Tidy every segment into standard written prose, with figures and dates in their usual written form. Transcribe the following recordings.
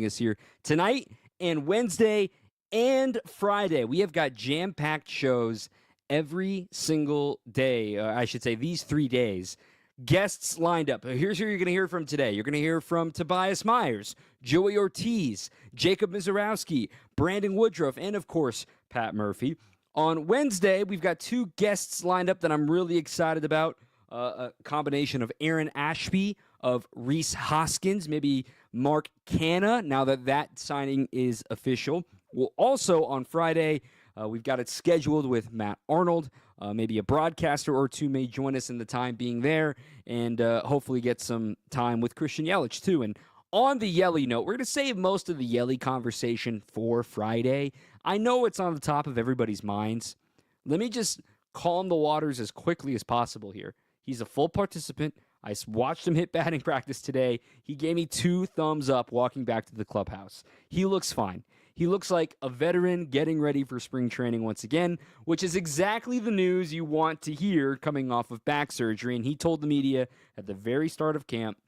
us here tonight and Wednesday and Friday. We have got jam-packed shows every single day. I should say these 3 days. Guests lined up. Here's who you're going to hear from today. You're going to hear from Tobias Myers, Joey Ortiz, Jacob Mizorowski, Brandon Woodruff, and of course, Pat Murphy. On Wednesday, we've got 2 guests lined up that I'm really excited about. A combination of Aaron Ashby, of Reese Hoskins, maybe Mark Canna, now that signing is official. We'll also, on Friday, we've got it scheduled with Matt Arnold. Maybe a broadcaster or 2 may join us in the time being there, and hopefully get some time with Christian Yelich, too. And on the Yelly note, we're going to save most of the Yelly conversation for Friday. I know it's on the top of everybody's minds. Let me just calm the waters as quickly as possible here. He's a full participant. I watched him hit batting practice today. He gave me 2 thumbs up walking back to the clubhouse. He looks fine. He looks like a veteran getting ready for spring training once again, which is exactly the news you want to hear coming off of back surgery. And he told the media at the very start of camp,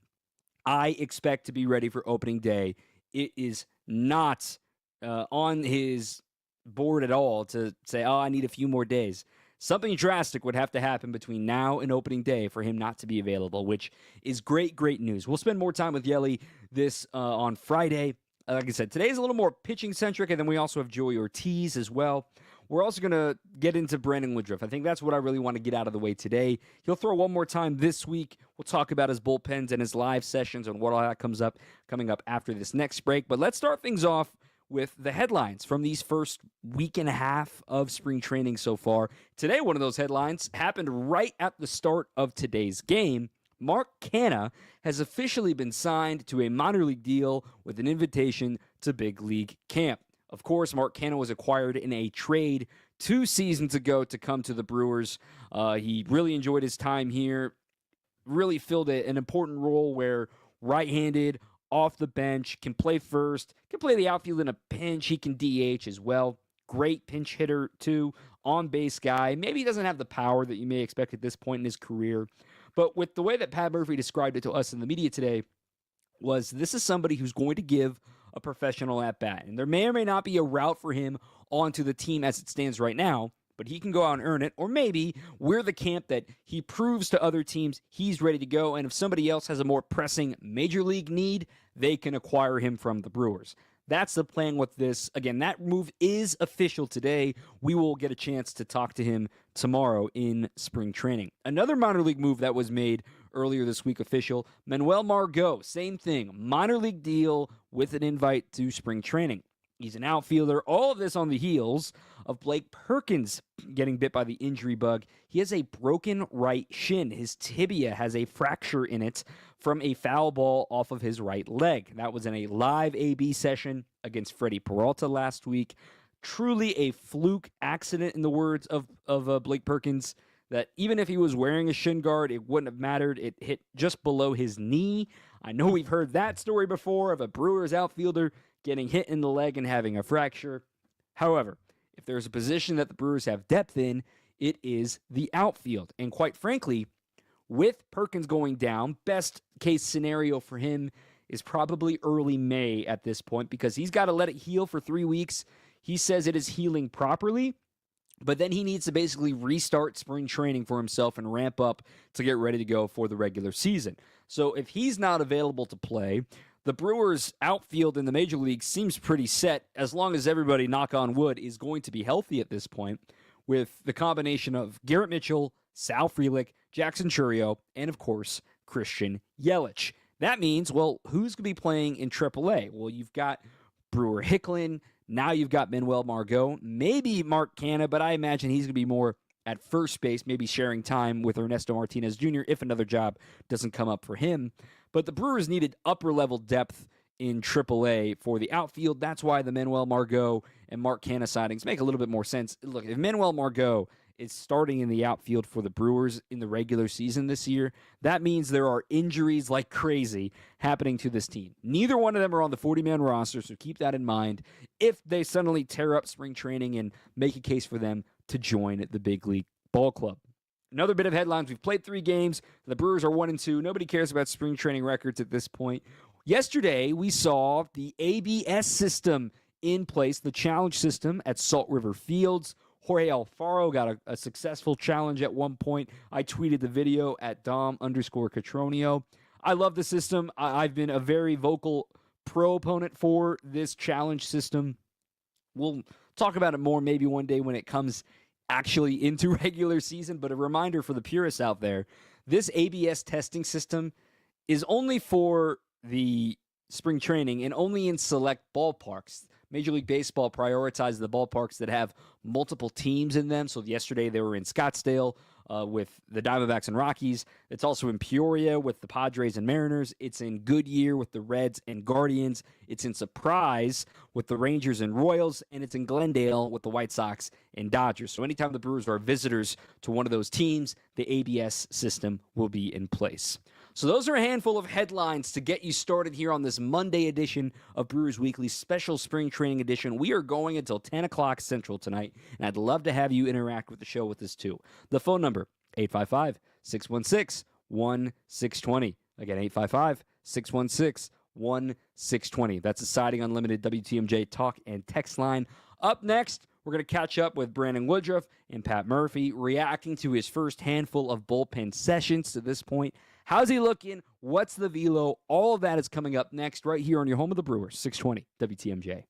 I expect to be ready for opening day. It is not on his board at all to say, I need a few more days. Something drastic would have to happen between now and opening day for him not to be available, which is great news. We'll spend more time with Yelly this on Friday. Like I said, today's a little more pitching-centric, and then we also have Joey Ortiz as well. We're also going to get into Brandon Woodruff. I think that's what I really want to get out of the way today. He'll throw one more time this week. We'll talk about his bullpens and his live sessions and what all that coming up after this next break. But let's start things off with the headlines from these first week and a half of spring training so far. Today, one of those headlines happened right at the start of today's game. Mark Canna has officially been signed to a minor league deal with an invitation to big league camp. Of course, Mark Canna was acquired in a trade 2 seasons ago to come to the Brewers. He really enjoyed his time here, really filled an important role where right-handed, off the bench, can play first, can play the outfield in a pinch. He can DH as well. Great pinch hitter, too. On-base guy. Maybe he doesn't have the power that you may expect at this point in his career. But with the way that Pat Murphy described it to us in the media today, was this is somebody who's going to give a professional at-bat. And there may or may not be a route for him onto the team as it stands right now, but he can go out and earn it. Or maybe we're the camp that he proves to other teams he's ready to go, and if somebody else has a more pressing major league need, they can acquire him from the Brewers. That's the plan with this. Again, that move is official today. We will get a chance to talk to him tomorrow in spring training. Another minor league move that was made earlier this week official, Manuel Margot, same thing, minor league deal with an invite to spring training. He's an outfielder. All of this on the heels of Blake Perkins getting bit by the injury bug. He has a broken right shin. His tibia has a fracture in it from a foul ball off of his right leg. That was in a live AB session against Freddie Peralta last week. Truly a fluke accident, in the words of Blake Perkins, that even if he was wearing a shin guard, it wouldn't have mattered. It hit just below his knee. I know we've heard that story before of a Brewers outfielder getting hit in the leg and having a fracture. However, if there's a position that the Brewers have depth in, it is the outfield. And quite frankly, with Perkins going down, best case scenario for him is probably early May at this point, because he's got to let it heal for 3 weeks. He says it is healing properly, but then he needs to basically restart spring training for himself and ramp up to get ready to go for the regular season. So if he's not available to play, the Brewers' outfield in the major league seems pretty set, as long as everybody, knock on wood, is going to be healthy at this point, with the combination of Garrett Mitchell, Sal Frelick, Jackson Chourio, and, of course, Christian Yelich. That means, well, who's going to be playing in AAA? Well, you've got Brewer Hicklin. Now you've got Manuel Margot. Maybe Mark Canna, but I imagine he's going to be more at first base, maybe sharing time with Ernesto Martinez Jr. if another job doesn't come up for him. But the Brewers needed upper-level depth in AAA for the outfield. That's why the Manuel Margot and Mark Canna signings make a little bit more sense. Look, if Manuel Margot is starting in the outfield for the Brewers in the regular season this year, that means there are injuries like crazy happening to this team. Neither one of them are on the 40-man roster, so keep that in mind if they suddenly tear up spring training and make a case for them to join the big league ball club. Another bit of headlines. We've played 3 games. The Brewers are 1-2. Nobody cares about spring training records at this point. Yesterday, we saw the ABS system in place, the challenge system at Salt River Fields. Jorge Alfaro got a successful challenge at one point. I tweeted the video at Dom_Cotroneo. I love the system. I've been a very vocal proponent for this challenge system. We'll talk about it more maybe one day when it comes actually into regular season, but a reminder for the purists out there, this ABS testing system is only for the spring training and only in select ballparks. Major League Baseball prioritizes the ballparks that have multiple teams in them. So yesterday they were in Scottsdale with the Diamondbacks and Rockies. It's also in Peoria with the Padres and Mariners. It's in Goodyear with the Reds and Guardians. It's in Surprise with the Rangers and Royals. And it's in Glendale with the White Sox and Dodgers. So anytime the Brewers are visitors to one of those teams, the ABS system will be in place. So those are a handful of headlines to get you started here on this Monday edition of Brewers Weekly, special spring training edition. We are going until 10 o'clock Central tonight, and I'd love to have you interact with the show with us too. The phone number, 855-616-1620. Again, 855-616-1620. That's the Siding Unlimited WTMJ talk and text line. Up next, we're going to catch up with Brandon Woodruff and Pat Murphy, reacting to his first handful of bullpen sessions to this point. How's he looking? What's the velo? All of that is coming up next right here on your home of the Brewers, 620 WTMJ.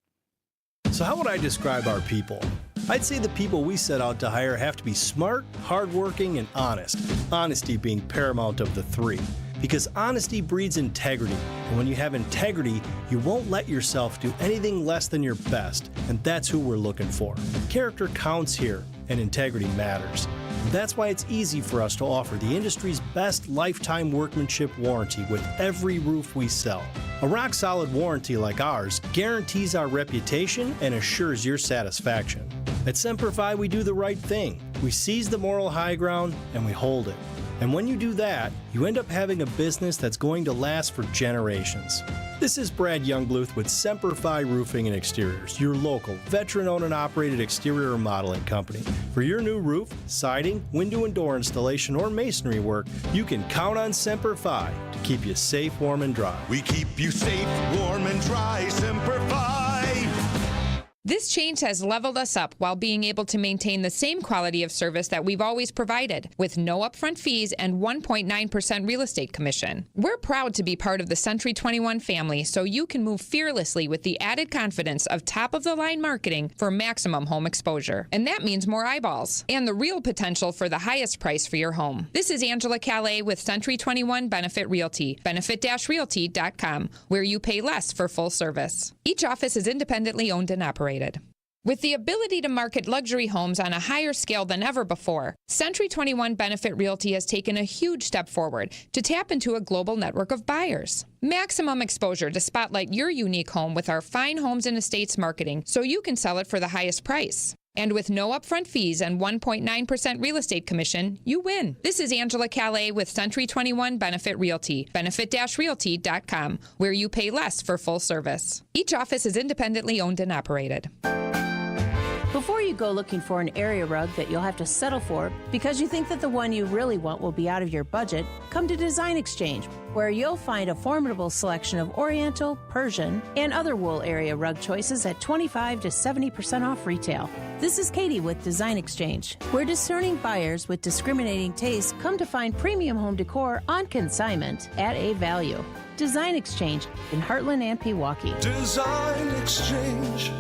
So how would I describe our people? I'd say the people we set out to hire have to be smart, hardworking, and honest. Honesty being paramount of the three. Because honesty breeds integrity. And when you have integrity, you won't let yourself do anything less than your best. And that's who we're looking for. Character counts here, and integrity matters. That's why it's easy for us to offer the industry's best lifetime workmanship warranty with every roof we sell. A rock-solid warranty like ours guarantees our reputation and assures your satisfaction. At Semper Fi, we do the right thing. We seize the moral high ground, and we hold it. And when you do that, you end up having a business that's going to last for generations. This is Brad Youngbluth with Semper Fi Roofing and Exteriors, your local, veteran-owned and operated exterior remodeling company. For your new roof, siding, window and door installation, or masonry work, you can count on Semper Fi to keep you safe, warm, and dry. We keep you safe, warm, and dry, Semper Fi. This change has leveled us up while being able to maintain the same quality of service that we've always provided, with no upfront fees and 1.9% real estate commission. We're proud to be part of the Century 21 family, so you can move fearlessly with the added confidence of top-of-the-line marketing for maximum home exposure. And that means more eyeballs and the real potential for the highest price for your home. This is Angela Calais with Century 21 Benefit Realty, benefit-realty.com, where you pay less for full service. Each office is independently owned and operated. With the ability to market luxury homes on a higher scale than ever before, Century 21 Benefit Realty has taken a huge step forward to tap into a global network of buyers. Maximum exposure to spotlight your unique home with our fine homes and estates marketing so you can sell it for the highest price. And with no upfront fees and 1.9% real estate commission, you win. This is Angela Calais with Century 21 Benefit Realty, benefit-realty.com, where you pay less for full service. Each office is independently owned and operated. Before you go looking for an area rug that you'll have to settle for because you think that the one you really want will be out of your budget, come to Design Exchange, where you'll find a formidable selection of Oriental, Persian, and other wool area rug choices at 25 to 70% off retail. This is Katie with Design Exchange, where discerning buyers with discriminating tastes come to find premium home decor on consignment at a value. Design Exchange in Heartland and Pewaukee. Design Exchange.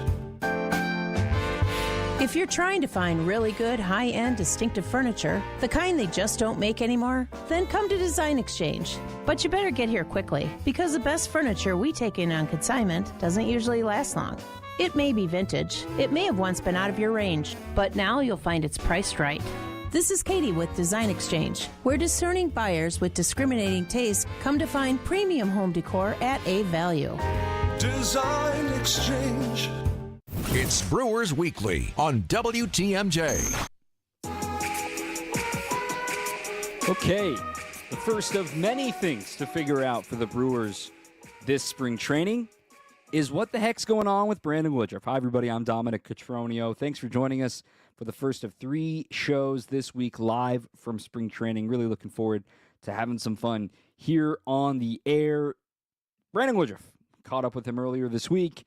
If you're trying to find really good, high-end, distinctive furniture, the kind they just don't make anymore, then come to Design Exchange. But you better get here quickly, because the best furniture we take in on consignment doesn't usually last long. It may be vintage, it may have once been out of your range, but now you'll find it's priced right. This is Katie with Design Exchange, where discerning buyers with discriminating tastes come to find premium home decor at a value. Design Exchange. It's Brewers Weekly on WTMJ. Okay, the first of many things to figure out for the Brewers this spring training is what the heck's going on with Brandon Woodruff. Hi, everybody. I'm Dominic Cotroneo. Thanks for joining us for the first of 3 shows this week live from spring training. Really looking forward to having some fun here on the air. Brandon Woodruff, caught up with him earlier this week.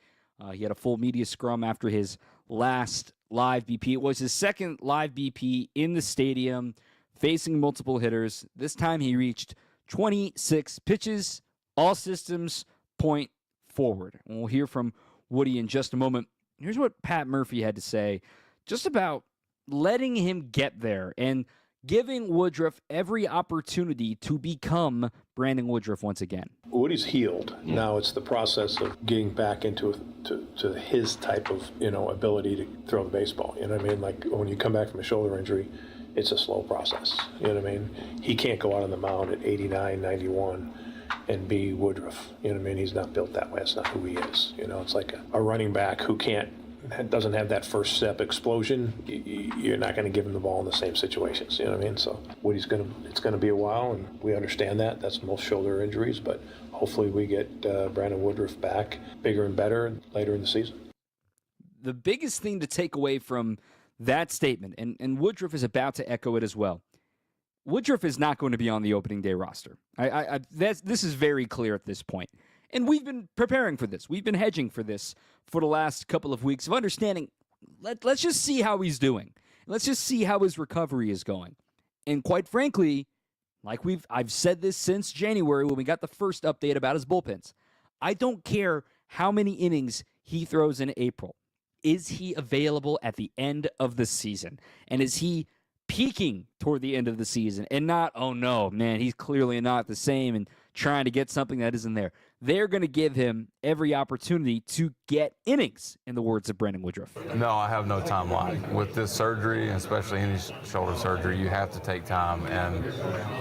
He had a full media scrum after his last live BP. It was his second live BP in the stadium, facing multiple hitters. This time he reached 26 pitches, all systems point forward. And we'll hear from Woody in just a moment. Here's what Pat Murphy had to say just about letting him get there and giving Woodruff every opportunity to become Brandon Woodruff once again. Woody's healed. Now it's the process of getting back into to his type of, ability to throw the baseball. You know what I mean? Like when you come back from a shoulder injury, it's a slow process. You know what I mean? He can't go out on the mound at 89, 91 and be Woodruff. You know what I mean? He's not built that way. That's not who he is. It's like a running back who doesn't have that first step explosion. You're not going to give him the ball in the same situations. You know what I mean? So Woody's it's going to be a while, and we understand that. That's most shoulder injuries, but hopefully we get Brandon Woodruff back bigger and better later in the season. The biggest thing to take away from that statement, and Woodruff is about to echo it as well, Woodruff is not going to be on the opening day roster. This is very clear at this point. And we've been preparing for this. We've been hedging for this for the last couple of weeks of understanding. Let's just see how he's doing. Let's just see how his recovery is going. And quite frankly, I've said this since January when we got the first update about his bullpens. I don't care how many innings he throws in April. Is he available at the end of the season? And is he peaking toward the end of the season and not, oh no, man, he's clearly not the same and trying to get something that isn't there? They're going to give him every opportunity to get innings, in the words of Brandon Woodruff. No, I have no timeline. With this surgery, especially any shoulder surgery, you have to take time, and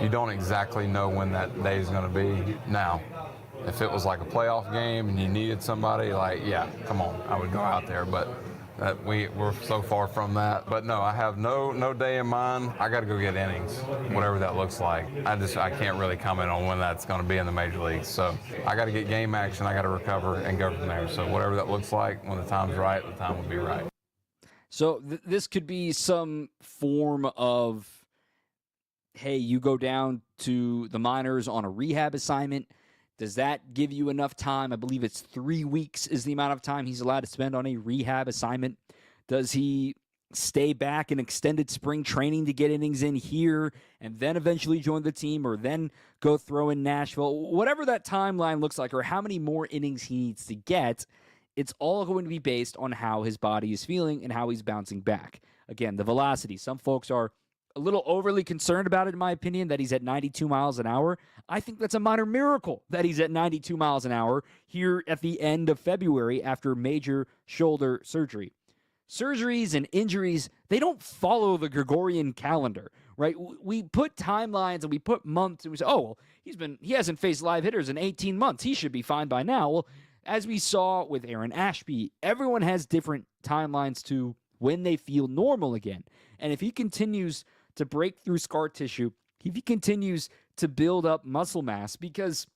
you don't exactly know when that day is going to be. Now, if it was like a playoff game and you needed somebody, yeah, come on, I would go out there, but we're so far from that. But no, I have no day in mind. I got to go get innings, whatever that looks like. I can't really comment on when that's going to be in the major leagues. So I got to get game action. I got to recover and go from there. So whatever that looks like, when the time's right, the time will be right. So this could be some form of, hey, you go down to the minors on a rehab assignment. Does that give you enough time? I believe it's 3 weeks is the amount of time he's allowed to spend on a rehab assignment. Does he stay back in extended spring training to get innings in here and then eventually join the team or then go throw in Nashville? Whatever that timeline looks like or how many more innings he needs to get, it's all going to be based on how his body is feeling and how he's bouncing back. Again, the velocity. Some folks are a little overly concerned about it, in my opinion, that he's at 92 miles an hour. I think that's a minor miracle that he's at 92 miles an hour here at the end of February after major shoulder surgery. Surgeries and injuries, they don't follow the Gregorian calendar, right? We put timelines and we put months and we say, oh, well, he hasn't faced live hitters in 18 months. He should be fine by now. Well, as we saw with Aaron Ashby, everyone has different timelines to when they feel normal again. And if he continues to break through scar tissue, if he continues to build up muscle mass, because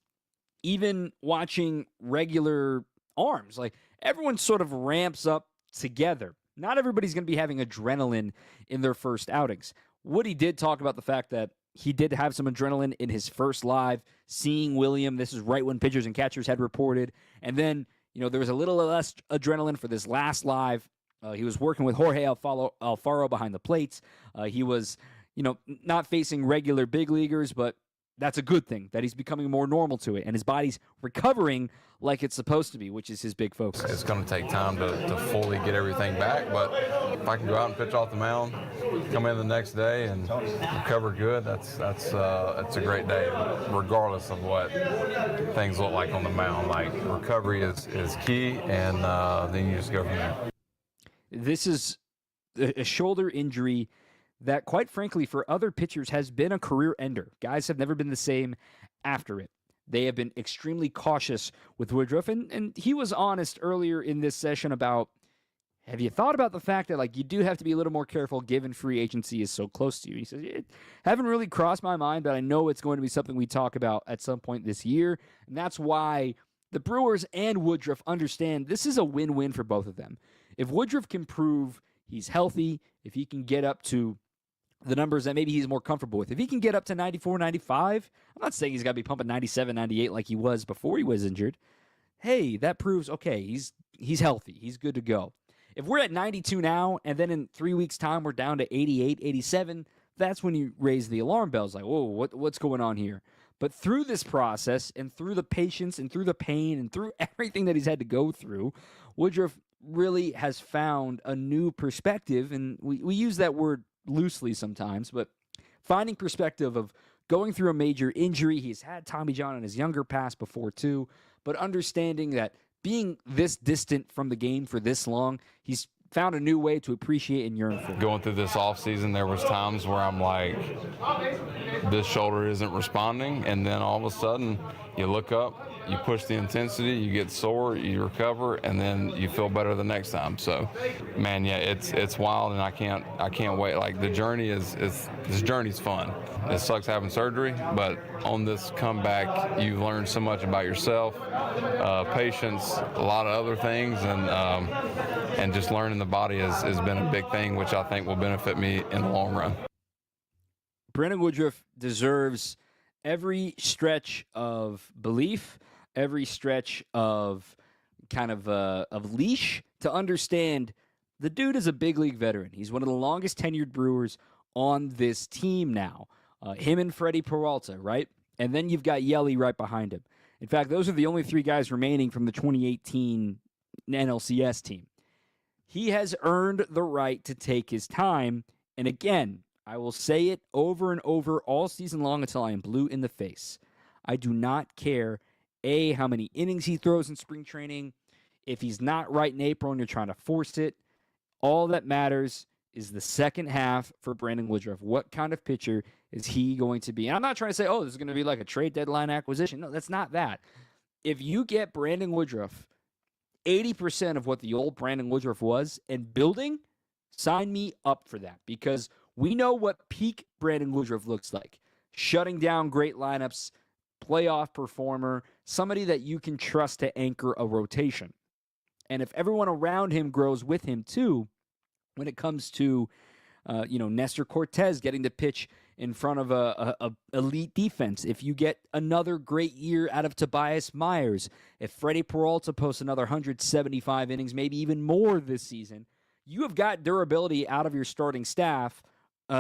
even watching regular arms, everyone sort of ramps up together. Not everybody's going to be having adrenaline in their first outings. Woody did talk about the fact that he did have some adrenaline in his first live, seeing William. This is right when pitchers and catchers had reported. And then, there was a little less adrenaline for this last live. He was working with Jorge Alfaro behind the plates. He was, not facing regular big leaguers, but that's a good thing that he's becoming more normal to it. And his body's recovering like it's supposed to be, which is his big focus. It's going to take time to fully get everything back, but if I can go out and pitch off the mound, come in the next day and recover good, that's a great day, regardless of what things look like on the mound. Recovery is key, and then you just go from there. This is a shoulder injury that, quite frankly, for other pitchers has been a career ender. Guys have never been the same after it. They have been extremely cautious with Woodruff, and he was honest earlier in this session about, have you thought about the fact that you do have to be a little more careful given free agency is so close to you? He says, it haven't really crossed my mind, but I know it's going to be something we talk about at some point this year, and that's why the Brewers and Woodruff understand this is a win-win for both of them. If Woodruff can prove he's healthy, if he can get up to the numbers that maybe he's more comfortable with. If he can get up to 94, 95, I'm not saying he's got to be pumping 97, 98 like he was before he was injured. Hey, that proves, okay, he's healthy. He's good to go. If we're at 92 now, and then in 3 weeks' time we're down to 88, 87, that's when you raise the alarm bells. Like, whoa, what's going on here? But through this process and through the patience and through the pain and through everything that he's had to go through, Woodruff really has found a new perspective. And we use that word loosely sometimes, but finding perspective of going through a major injury. He's had Tommy John in his younger past before too, but understanding that being this distant from the game for this long, he's found a new way to appreciate and yearn for it. Going through this offseason, there was times where I'm like, this shoulder isn't responding, and then all of a sudden you look up, you push the intensity, you get sore, you recover, and then you feel better the next time. So, man, yeah, it's wild, and I can't wait. Like, the journey this journey's fun. It sucks having surgery, but on this comeback, you learn so much about yourself, patience, a lot of other things, and just learning the body has been a big thing, which I think will benefit me in the long run. Brandon Woodruff deserves every stretch of belief, every stretch of kind of leash to understand the dude is a big league veteran. He's one of the longest tenured Brewers on this team now. Him and Freddie Peralta, right? And then you've got Yelly right behind him. In fact, those are the only three guys remaining from the 2018 NLCS team. He has earned the right to take his time. And again, I will say it over and over all season long until I am blue in the face. I do not care, A, how many innings he throws in spring training. If he's not right in April and you're trying to force it, all that matters is the second half for Brandon Woodruff. What kind of pitcher is he going to be? And I'm not trying to say, this is going to be like a trade deadline acquisition. No, that's not that. If you get Brandon Woodruff 80% of what the old Brandon Woodruff was and building, sign me up for that, because we know what peak Brandon Woodruff looks like. Shutting down great lineups, playoff performer, somebody that you can trust to anchor a rotation. And if everyone around him grows with him too, when it comes to Nestor Cortez getting to pitch in front of a elite defense, if you get another great year out of Tobias Myers, if Freddie Peralta posts another 175 innings, maybe even more this season, you have got durability out of your starting staff,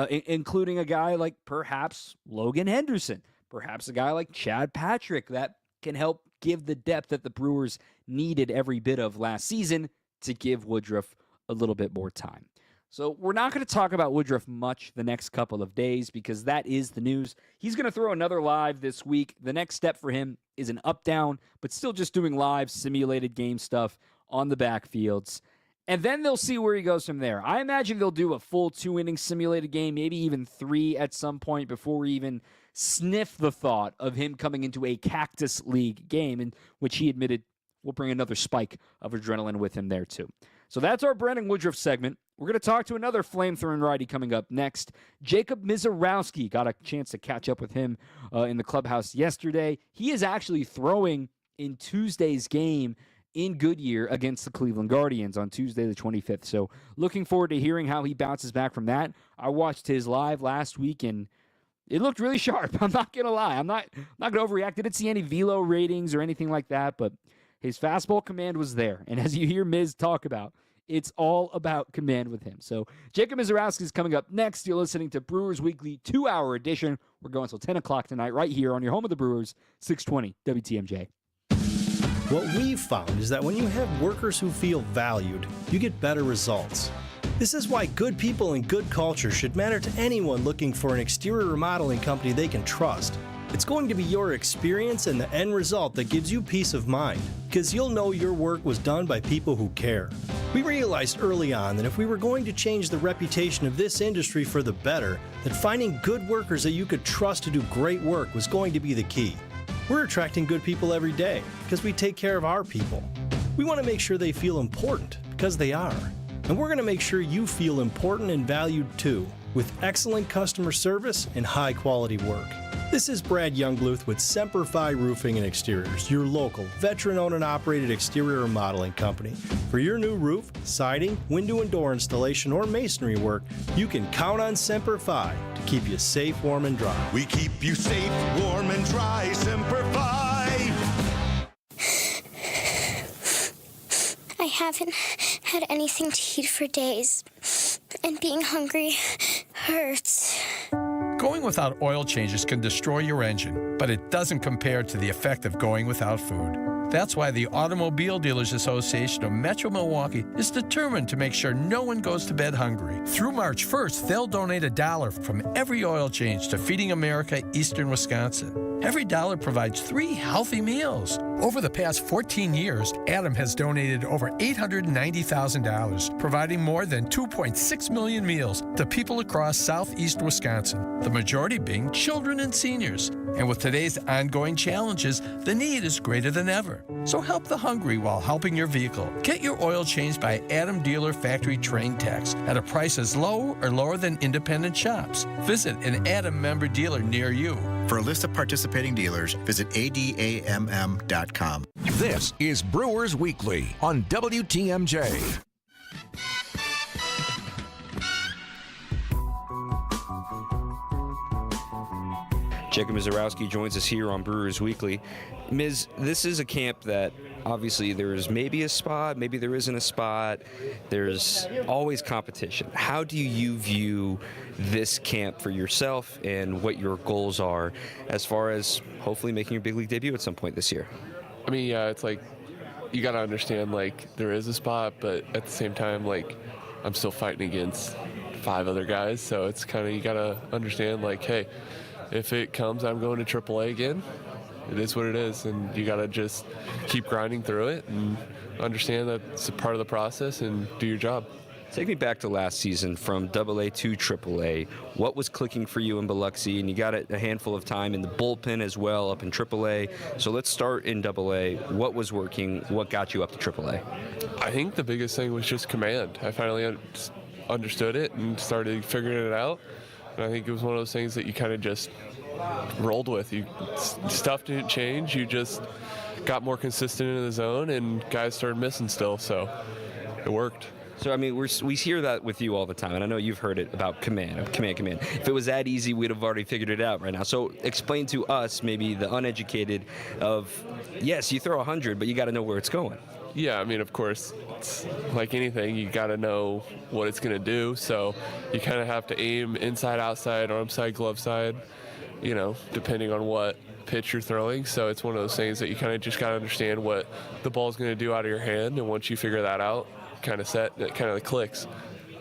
including a guy like perhaps Logan Henderson, perhaps a guy like Chad Patrick that can help give the depth that the Brewers needed every bit of last season to give Woodruff a little bit more time. So we're not going to talk about Woodruff much the next couple of days because that is the news. He's going to throw another live this week. The next step for him is an up-down, but still just doing live simulated game stuff on the backfields. And then they'll see where he goes from there. I imagine they'll do a full 2-inning simulated game, maybe even 3 at some point before we even sniff the thought of him coming into a Cactus League game, in which he admitted will bring another spike of adrenaline with him there too. So that's our Brandon Woodruff segment. We're going to talk to another flamethrowing righty coming up next. Jacob Mizorowski, got a chance to catch up with him in the clubhouse yesterday. He is actually throwing in Tuesday's game in Goodyear against the Cleveland Guardians on Tuesday the 25th. So looking forward to hearing how he bounces back from that. I watched his live last week, and it looked really sharp. I'm not going to lie. I'm not going to overreact. I didn't see any velo ratings or anything like that, but his fastball command was there. And as you hear Miz talk about, it's all about command with him. So Jacob Mizorowski is coming up next. You're listening to Brewers Weekly 2-hour edition. We're going until 10 o'clock tonight right here on your home of the Brewers, 620 WTMJ. What we've found is that when you have workers who feel valued, you get better results. This is why good people and good culture should matter to anyone looking for an exterior remodeling company they can trust. It's going to be your experience and the end result that gives you peace of mind, because you'll know your work was done by people who care. We realized early on that if we were going to change the reputation of this industry for the better, that finding good workers that you could trust to do great work was going to be the key. We're attracting good people every day because we take care of our people. We want to make sure they feel important because they are. And we're going to make sure you feel important and valued too. with excellent customer service and high-quality work. This is Brad Youngbluth with Semper Fi Roofing and Exteriors, your local, veteran-owned and operated exterior remodeling company. For your new roof, siding, window and door installation, or masonry work, you can count on Semper Fi to keep you safe, warm, and dry. We keep you safe, warm, and dry. Semper Fi. I haven't had anything to eat for days, and being hungry hurts. Going without oil changes can destroy your engine, but it doesn't compare to the effect of going without food. That's why the Automobile Dealers Association of Metro Milwaukee is determined to make sure no one goes to bed hungry. Through March 1st, they'll donate $1 from every oil change to Feeding America Eastern Wisconsin. Every dollar provides 3 healthy meals. Over the past 14 years, Adam has donated over $890,000, providing more than 2.6 million meals to people across southeast Wisconsin, the majority being children and seniors. And with today's ongoing challenges, the need is greater than ever. So help the hungry while helping your vehicle. Get your oil changed by Adam Dealer Factory Trained Techs at a price as low or lower than independent shops. Visit an Adam member dealer near you. For a list of participating dealers, visit adamm.com. This is Brewers Weekly on WTMJ. Jacob Mizarowski joins us here on Brewers Weekly. Miz, this is a camp that obviously there's maybe a spot, maybe there isn't a spot. There's always competition. How do you view this camp for yourself and what your goals are as far as hopefully making your big league debut at some point this year? I mean, yeah, it's like you got to understand, like, there is a spot, but at the same time, like, I'm still fighting against 5 other guys. So it's kind of, you got to understand, like, hey, if it comes, I'm going to AAA again. It is what it is, and you got to just keep grinding through it and understand that it's a part of the process and do your job. Take me back to last season from AA to AAA. What was clicking for you in Biloxi? And you got a handful of time in the bullpen as well up in AAA. So let's start in AA. What was working? What got you up to AAA? I think the biggest thing was just command. I finally understood it and started figuring it out. And I think it was one of those things that you kind of just rolled with. Stuff didn't change. You just got more consistent in the zone, and guys started missing still. So it worked. So, I mean, we hear that with you all the time, and I know you've heard it about command. If it was that easy, we'd have already figured it out right now. So explain to us, maybe the uneducated, of, yes, you throw 100, but you got to know where it's going. Yeah, I mean, of course, it's like anything, you got to know what it's going to do. So you kind of have to aim inside, outside, arm side, glove side, you know, depending on what pitch you're throwing. So it's one of those things that you kind of just got to understand what the ball's going to do out of your hand. And once you figure that out, kind of set, it kind of clicks.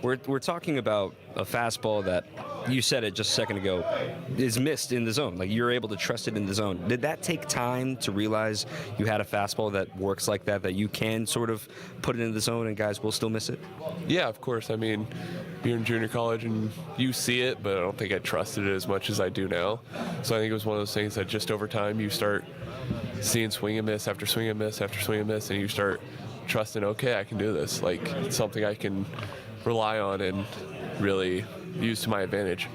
We're talking about a fastball that, you said it just a second ago, is missed in the zone. Like, you're able to trust it in the zone. Did that take time to realize you had a fastball that works like that you can sort of put it in the zone and guys will still miss it? Yeah, of course. I mean, you're in junior college and you see it, but I don't think I trusted it as much as I do now. So I think it was one of those things that just over time you start seeing swing and miss after swing and miss after swing and miss, and you start trusting, okay, I can do this. Like, it's something I can rely on and really use to my advantage.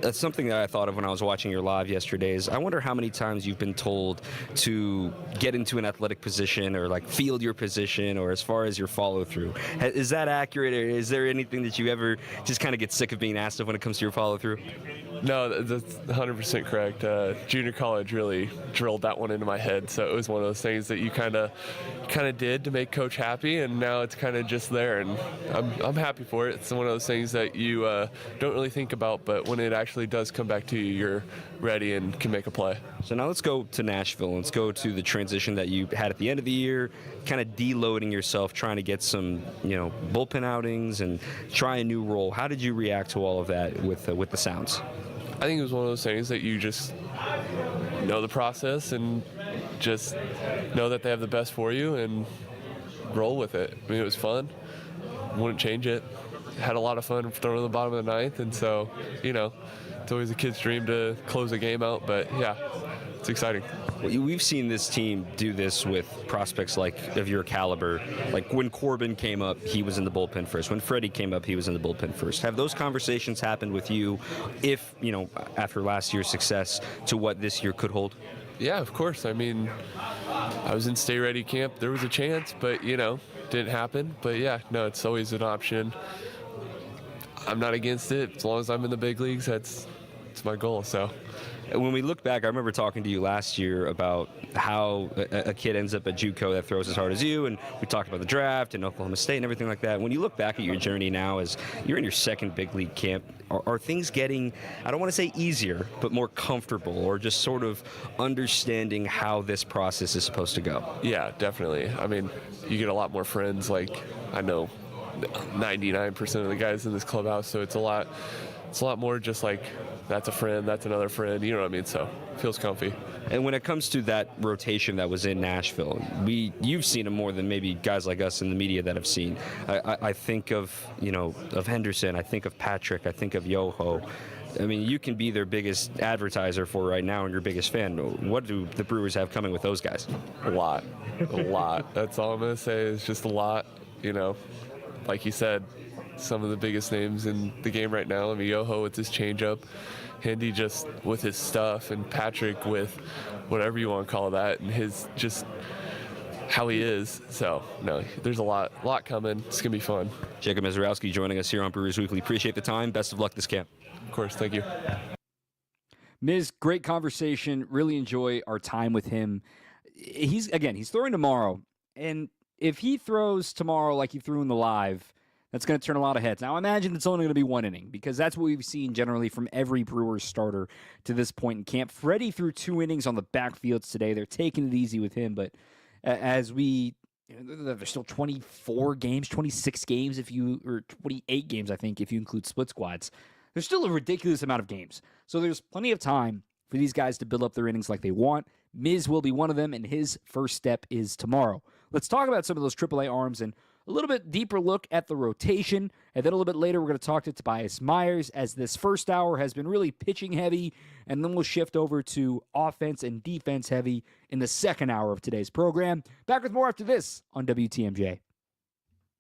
That's something that I thought of when I was watching your live yesterday. Is I wonder how many times you've been told to get into an athletic position or like field your position, or as far as your follow through. Is that accurate, or is there anything that you ever just kind of get sick of being asked of when it comes to your follow through? No, that's 100% correct. Junior college really drilled that one into my head. So it was one of those things that you kind of did to make coach happy, and now it's kind of just there, and I'm happy for it. It's one of those things that you don't really think about, but when it actually does come back to you, you're ready and can make a play. So now let's go to Nashville. Let's go to the transition that you had at the end of the year, kind of deloading yourself, trying to get some, bullpen outings and try a new role. How did you react to all of that with the Sounds? I think it was one of those things that you just know the process and just know that they have the best for you and roll with it. I mean, it was fun. Wouldn't change it. Had a lot of fun throwing in the bottom of the ninth, and so, it's always a kid's dream to close a game out, but yeah, it's exciting. We've seen this team do this with prospects like of your caliber. Like when Corbin came up, he was in the bullpen first. When Freddie came up, he was in the bullpen first. Have those conversations happened with you, if, after last year's success, to what this year could hold? Yeah, of course. I mean, I was in Stay Ready camp. There was a chance, but, didn't happen. But, yeah, no, it's always an option. I'm not against it. As long as I'm in the big leagues, that's my goal, so. When we look back, I remember talking to you last year about how a kid ends up at JUCO that throws as hard as you, and we talked about the draft and Oklahoma State and everything like that. When you look back at your journey now as you're in your second big league camp, are things getting, I don't want to say easier, but more comfortable, or just sort of understanding how this process is supposed to go? Yeah, definitely. I mean, you get a lot more friends. Like, I know 99% of the guys in this clubhouse, so it's a lot more just like, that's a friend, that's another friend, you know what I mean? So it feels comfy. And when it comes to that rotation that was in Nashville, you've seen them more than maybe guys like us in the media that have seen. I think of Henderson, I think of Patrick, I think of Yoho. I mean, you can be their biggest advertiser for right now and your biggest fan. What do the Brewers have coming with those guys? A lot. That's all I'm going to say is just a lot, Like you said, some of the biggest names in the game right now. I mean, Yoho with his changeup, Hendy just with his stuff, and Patrick with whatever you want to call that, and his just how he is. So, no, there's a lot coming. It's going to be fun. Jacob Mezarowski joining us here on Brewers Weekly. Appreciate the time. Best of luck this camp. Of course. Thank you. Miz, great conversation. Really enjoy our time with him. He's throwing tomorrow, and if he throws tomorrow like he threw in the live, that's going to turn a lot of heads. Now, I imagine it's only going to be one inning, because that's what we've seen generally from every Brewers starter to this point in camp. Freddie threw 2 innings on the backfields today. They're taking it easy with him, but there's still 24 games, 26 games or 28 games, I think, if you include split squads. There's still a ridiculous amount of games. So there's plenty of time for these guys to build up their innings like they want. Miz will be one of them, and his first step is tomorrow. Let's talk about some of those AAA arms and a little bit deeper look at the rotation. And then a little bit later, we're going to talk to Tobias Myers, as this first hour has been really pitching heavy. And then we'll shift over to offense and defense heavy in the second hour of today's program. Back with more after this on WTMJ.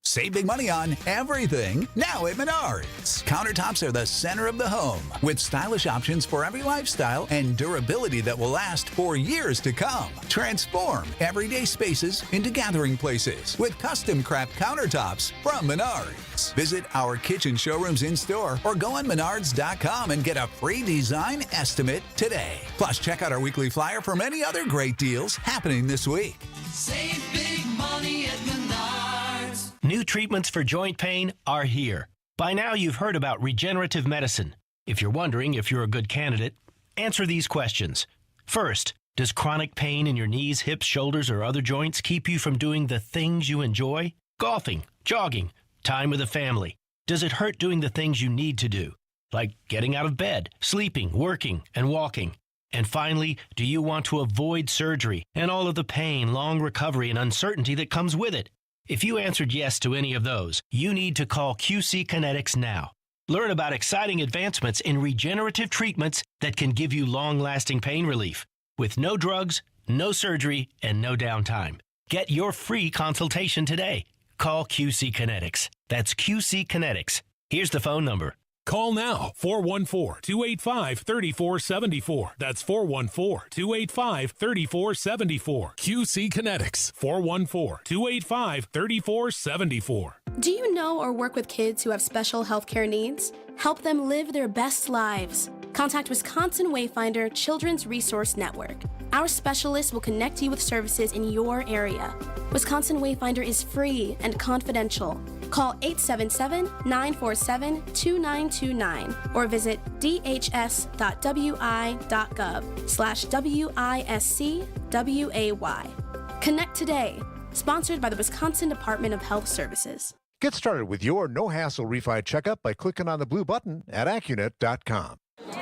Save big money on everything now at Menards. Countertops are the center of the home, with stylish options for every lifestyle and durability that will last for years to come. Transform everyday spaces into gathering places with custom craft countertops from Menards. Visit our kitchen showrooms in store or go on menards.com and get a free design estimate today. Plus, check out our weekly flyer for many other great deals happening this week. Save big money at Menards. New treatments for joint pain are here. By now, you've heard about regenerative medicine. If you're wondering if you're a good candidate, answer these questions. First, does chronic pain in your knees, hips, shoulders, or other joints keep you from doing the things you enjoy? Golfing, jogging, time with the family. Does it hurt doing the things you need to do, like getting out of bed, sleeping, working, and walking? And finally, do you want to avoid surgery and all of the pain, long recovery, and uncertainty that comes with it? If you answered yes to any of those, you need to call QC Kinetics now. Learn about exciting advancements in regenerative treatments that can give you long-lasting pain relief with no drugs, no surgery, and no downtime. Get your free consultation today. Call QC Kinetics. That's QC Kinetics. Here's the phone number. Call now, 414-285-3474. That's 414-285-3474. QC Kinetics, 414-285-3474. Do you know or work with kids who have special healthcare needs? Help them live their best lives. Contact Wisconsin Wayfinder Children's Resource Network. Our specialists will connect you with services in your area. Wisconsin Wayfinder is free and confidential. Call 877-947-2929 or visit dhs.wi.gov/WISCWAY. Connect today. Sponsored by the Wisconsin Department of Health Services. Get started with your no-hassle refi checkup by clicking on the blue button at Accunet.com.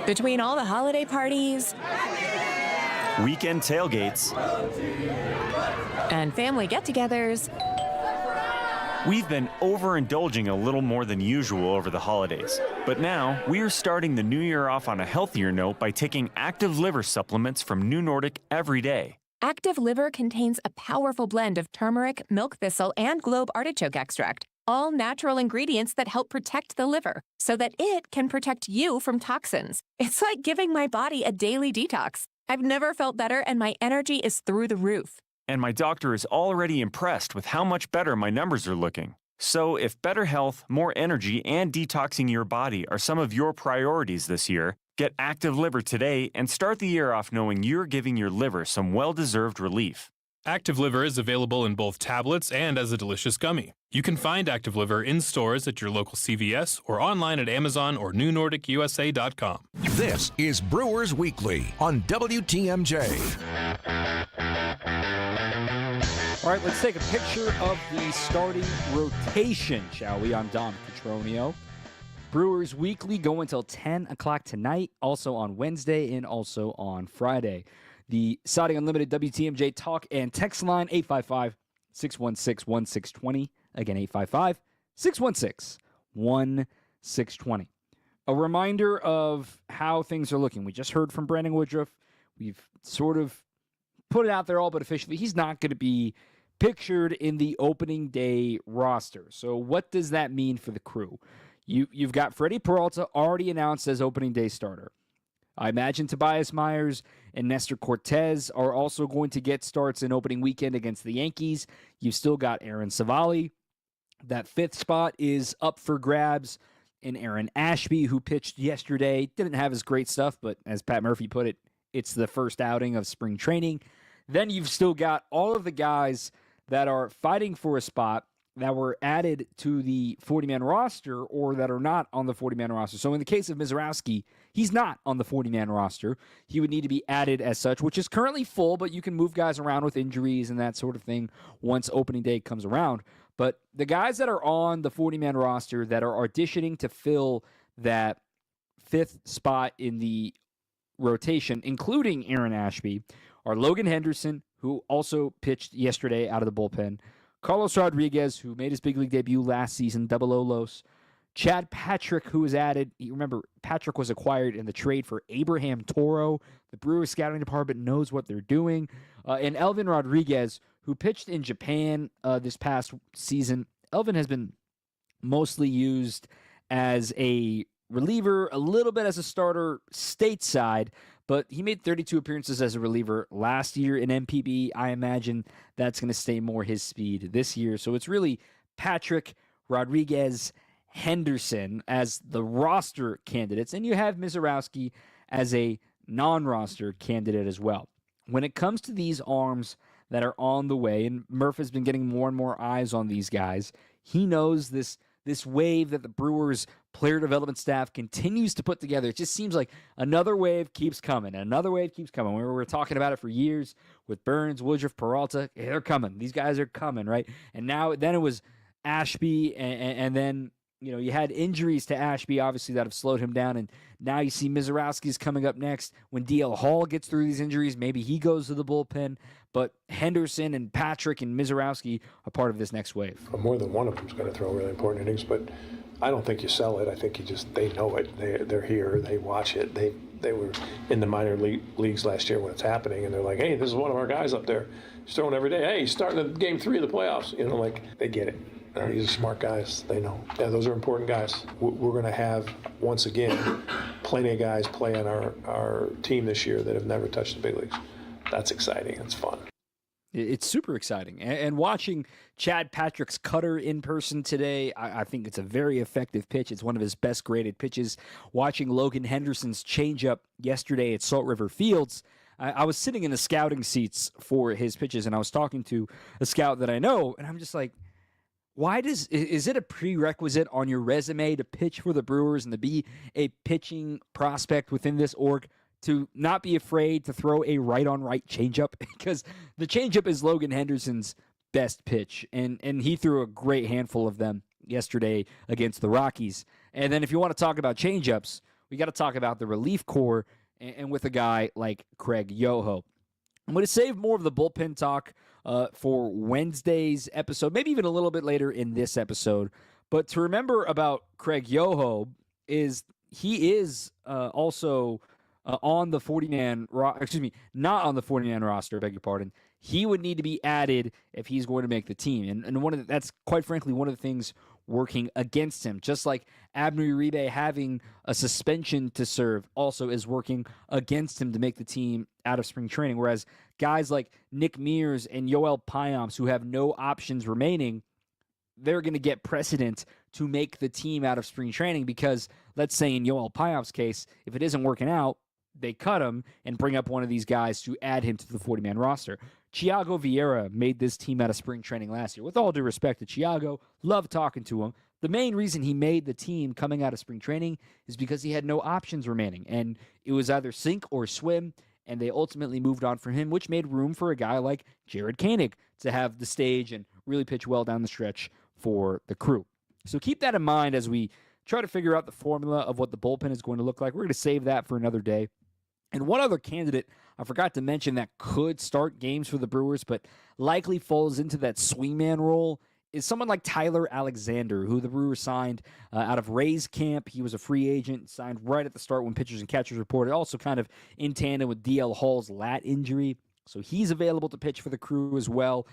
Between all the holiday parties, weekend tailgates, and family get-togethers, We've been overindulging a little more than usual over the holidays, but now we are starting the new year off on a healthier note by taking active liver supplements from New Nordic every day. Active Liver contains a powerful blend of turmeric, milk thistle, and globe artichoke extract, all natural ingredients that help protect the liver so that it can protect you from toxins. It's like giving my body a daily detox. I've never felt better, and my energy is through the roof. And my doctor is already impressed with how much better my numbers are looking. So if better health, more energy, and detoxing your body are some of your priorities this year, get Active Liver today and start the year off knowing you're giving your liver some well-deserved relief. Active Liver is available in both tablets and as a delicious gummy. You can find Active Liver in stores at your local CVS or online at Amazon or NewNordicUSA.com. This is Brewers Weekly on WTMJ. All right, let's take a picture of the starting rotation, shall we? I'm Dom Cotroneo. Brewers Weekly go until 10 o'clock tonight, also on Wednesday and also on Friday. The Saudi Unlimited WTMJ talk and text line, 855-616-1620. Again, 855-616-1620. A reminder of how things are looking. We just heard from Brandon Woodruff. We've sort of put it out there all but officially. He's not going to be pictured in the opening day roster. So what does that mean for the crew? You've got Freddie Peralta already announced as opening day starter. I imagine Tobias Myers and Nestor Cortez are also going to get starts in opening weekend against the Yankees. You've still got Aaron Savali. That fifth spot is up for grabs. And Aaron Ashby, who pitched yesterday, didn't have his great stuff, but as Pat Murphy put it, it's the first outing of spring training. Then you've still got all of the guys that are fighting for a spot that were added to the 40-man roster or that are not on the 40-man roster. So in the case of Mizorowski, he's not on the 40-man roster. He would need to be added as such, which is currently full, but you can move guys around with injuries and that sort of thing once opening day comes around. But the guys that are on the 40-man roster that are auditioning to fill that fifth spot in the rotation, including Aaron Ashby, are Logan Henderson, who also pitched yesterday out of the bullpen, Carlos Rodriguez, who made his big league debut last season, double Olos, Chad Patrick, who was added. You remember, Patrick was acquired in the trade for Abraham Toro. The Brewers scouting department knows what they're doing. And Elvin Rodriguez, who pitched in Japan this past season. Elvin has been mostly used as a reliever, a little bit as a starter stateside, but he made 32 appearances as a reliever last year in MPB. I imagine that's going to stay more his speed this year. So it's really Patrick, Rodriguez, Henderson as the roster candidates, and you have Mizorowski as a non-roster candidate as well. When it comes to these arms that are on the way, and Murph has been getting more and more eyes on these guys, he knows this wave that the Brewers player development staff continues to put together. It just seems like another wave keeps coming. Another wave keeps coming. We were talking about it for years with Burns, Woodruff, Peralta. They're coming. These guys are coming, right? And then it was Ashby, and then you had injuries to Ashby, obviously, that have slowed him down. And now you see Mizorowski's coming up next. When DL Hall gets through these injuries, maybe he goes to the bullpen. But Henderson and Patrick and Mizorowski are part of this next wave. More than one of them is going to throw really important innings, but I don't think you sell it. I think they know it. They're here. They watch it. They were in the minor leagues last year when it's happening, and they're like, hey, this is one of our guys up there. He's throwing every day. Hey, he's starting at game 3 of the playoffs. They get it. These are smart guys. They know. Yeah, those are important guys. We're going to have, once again, plenty of guys play on our team this year that have never touched the big leagues. That's exciting. It's fun. It's super exciting. And watching Chad Patrick's cutter in person today, I think it's a very effective pitch. It's one of his best graded pitches. Watching Logan Henderson's changeup yesterday at Salt River Fields, I was sitting in the scouting seats for his pitches, and I was talking to a scout that I know, and I'm just like, is it a prerequisite on your resume to pitch for the Brewers and to be a pitching prospect within this org to not be afraid to throw a right-on-right changeup? Because the changeup is Logan Henderson's best pitch, and he threw a great handful of them yesterday against the Rockies. And then if you want to talk about changeups, we got to talk about the relief corps and with a guy like Craig Yoho. I'm going to save more of the bullpen talk for Wednesday's episode, maybe even a little bit later in this episode. But to remember about Craig Yoho is he is also on the 40-man not on the 40-man roster, beg your pardon. He would need to be added if he's going to make the team. And that's quite frankly one of the things working against him. Just like Abner Uribe having a suspension to serve also is working against him to make the team out of spring training. Whereas guys like Nick Mears and Yoel Payamps, who have no options remaining, they're going to get precedent to make the team out of spring training because, let's say in Yoel Payamps' case, if it isn't working out, they cut him and bring up one of these guys to add him to the 40-man roster. Thiago Vieira made this team out of spring training last year. With all due respect to Thiago, love talking to him. The main reason he made the team coming out of spring training is because he had no options remaining, and it was either sink or swim, and they ultimately moved on from him, which made room for a guy like Jared Koenig to have the stage and really pitch well down the stretch for the Crew. So keep that in mind as we try to figure out the formula of what the bullpen is going to look like. We're going to save that for another day. And one other candidate I forgot to mention that could start games for the Brewers, but likely falls into that swingman role, is someone like Tyler Alexander, who the Brewers signed out of Rays camp. He was a free agent, signed right at the start when pitchers and catchers reported, also kind of in tandem with DL Hall's lat injury. So he's available to pitch for the Crew as well.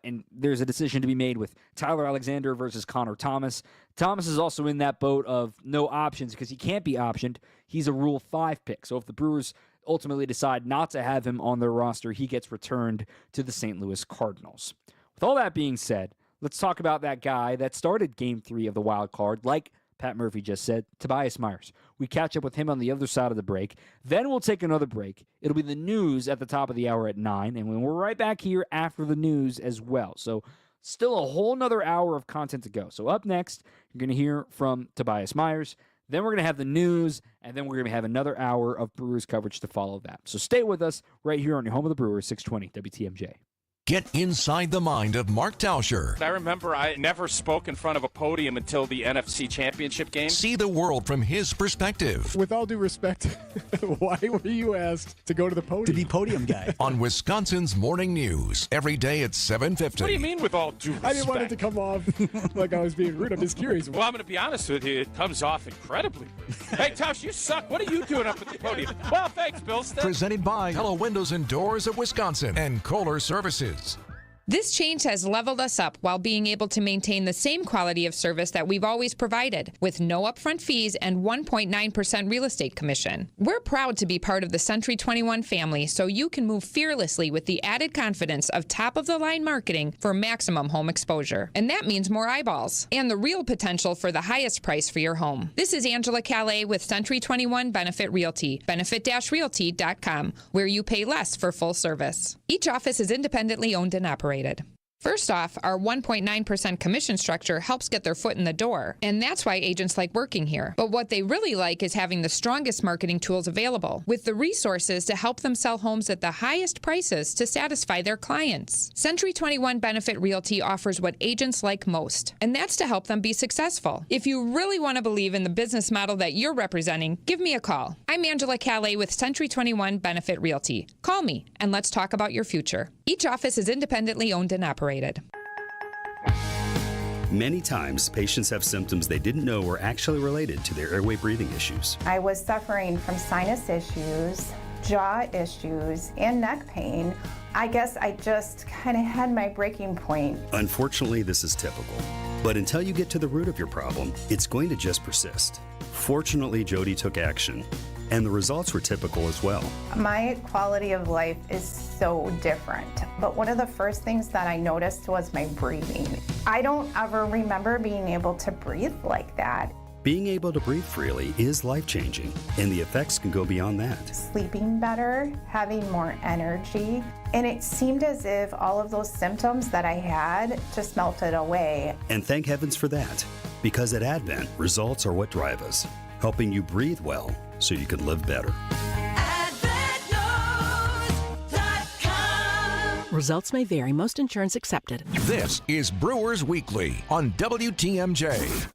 And there's a decision to be made with Tyler Alexander versus Connor Thomas. Thomas is also in that boat of no options because he can't be optioned. He's a Rule 5 pick. So if the Brewers ultimately decide not to have him on their roster, he gets returned to the St. Louis Cardinals. With all that being said, let's talk about that guy that started Game 3 of the wild card, like Pat Murphy just said, Tobias Myers. We catch up with him on the other side of the break. Then we'll take another break. It'll be the news at the top of the hour at 9, and we're right back here after the news as well. So still a whole nother hour of content to go. So up next, you're going to hear from Tobias Myers. Then we're going to have the news, and then we're going to have another hour of Brewers coverage to follow that. So stay with us right here on your home of the Brewers, 620 WTMJ. Get inside the mind of Mark Tauscher. I remember I never spoke in front of a podium until the NFC Championship game. See the world from his perspective. With all due respect, why were you asked to go to the podium? To be podium guy. On Wisconsin's Morning News, every day at 7:50. What do you mean with all due respect? I didn't want it to come off like I was being rude. I'm just curious. Well, I'm going to be honest with you. It comes off incredibly. Hey, Tausch, you suck. What are you doing up at the podium? Well, thanks, Bill. Presented by Hello Windows and Doors of Wisconsin and Kohler Services. This change has leveled us up while being able to maintain the same quality of service that we've always provided, with no upfront fees and 1.9% real estate commission. We're proud to be part of the Century 21 family, so you can move fearlessly with the added confidence of top-of-the-line marketing for maximum home exposure. And that means more eyeballs and the real potential for the highest price for your home. This is Angela Calais with Century 21 Benefit Realty, benefit-realty.com, where you pay less for full service. Each office is independently owned and operated. First off, our 1.9% commission structure helps get their foot in the door, and that's why agents like working here. But what they really like is having the strongest marketing tools available, with the resources to help them sell homes at the highest prices to satisfy their clients. Century 21 Benefit Realty offers what agents like most, and that's to help them be successful. If you really want to believe in the business model that you're representing, give me a call. I'm Angela Calais with Century 21 Benefit Realty. Call me, and let's talk about your future. Each office is independently owned and operated. Many times, patients have symptoms they didn't know were actually related to their airway breathing issues. I was suffering from sinus issues, jaw issues, and neck pain. I guess I just kind of had my breaking point. Unfortunately, this is typical. But until you get to the root of your problem, it's going to just persist. Fortunately, Jody took action, and the results were typical as well. My quality of life is so different, but one of the first things that I noticed was my breathing. I don't ever remember being able to breathe like that. Being able to breathe freely is life-changing, and the effects can go beyond that. Sleeping better, having more energy, and it seemed as if all of those symptoms that I had just melted away. And thank heavens for that, because at Advent, results are what drive us, helping you breathe well so you can live better. Results may vary. Most insurance accepted. This is Brewers Weekly on WTMJ.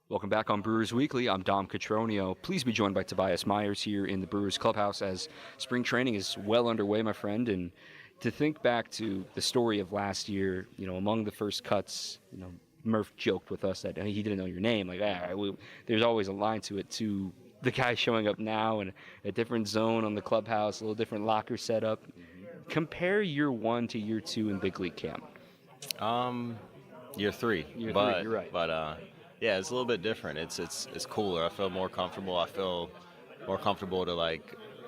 Welcome back on Brewers Weekly. I'm Dom Cotroneo. Please be joined by Tobias Myers here in the Brewers clubhouse as spring training is well underway, my friend. And to think back to the story of last year, among the first cuts, Murph joked with us that he didn't know your name. Like, there's always a line to it, to the guy showing up now in a different zone on the clubhouse, a little different locker setup. Compare year 1 to year 2 in big league camp. Year 3. You're right. But yeah, it's a little bit different. It's cooler. I feel more comfortable. I feel more comfortable to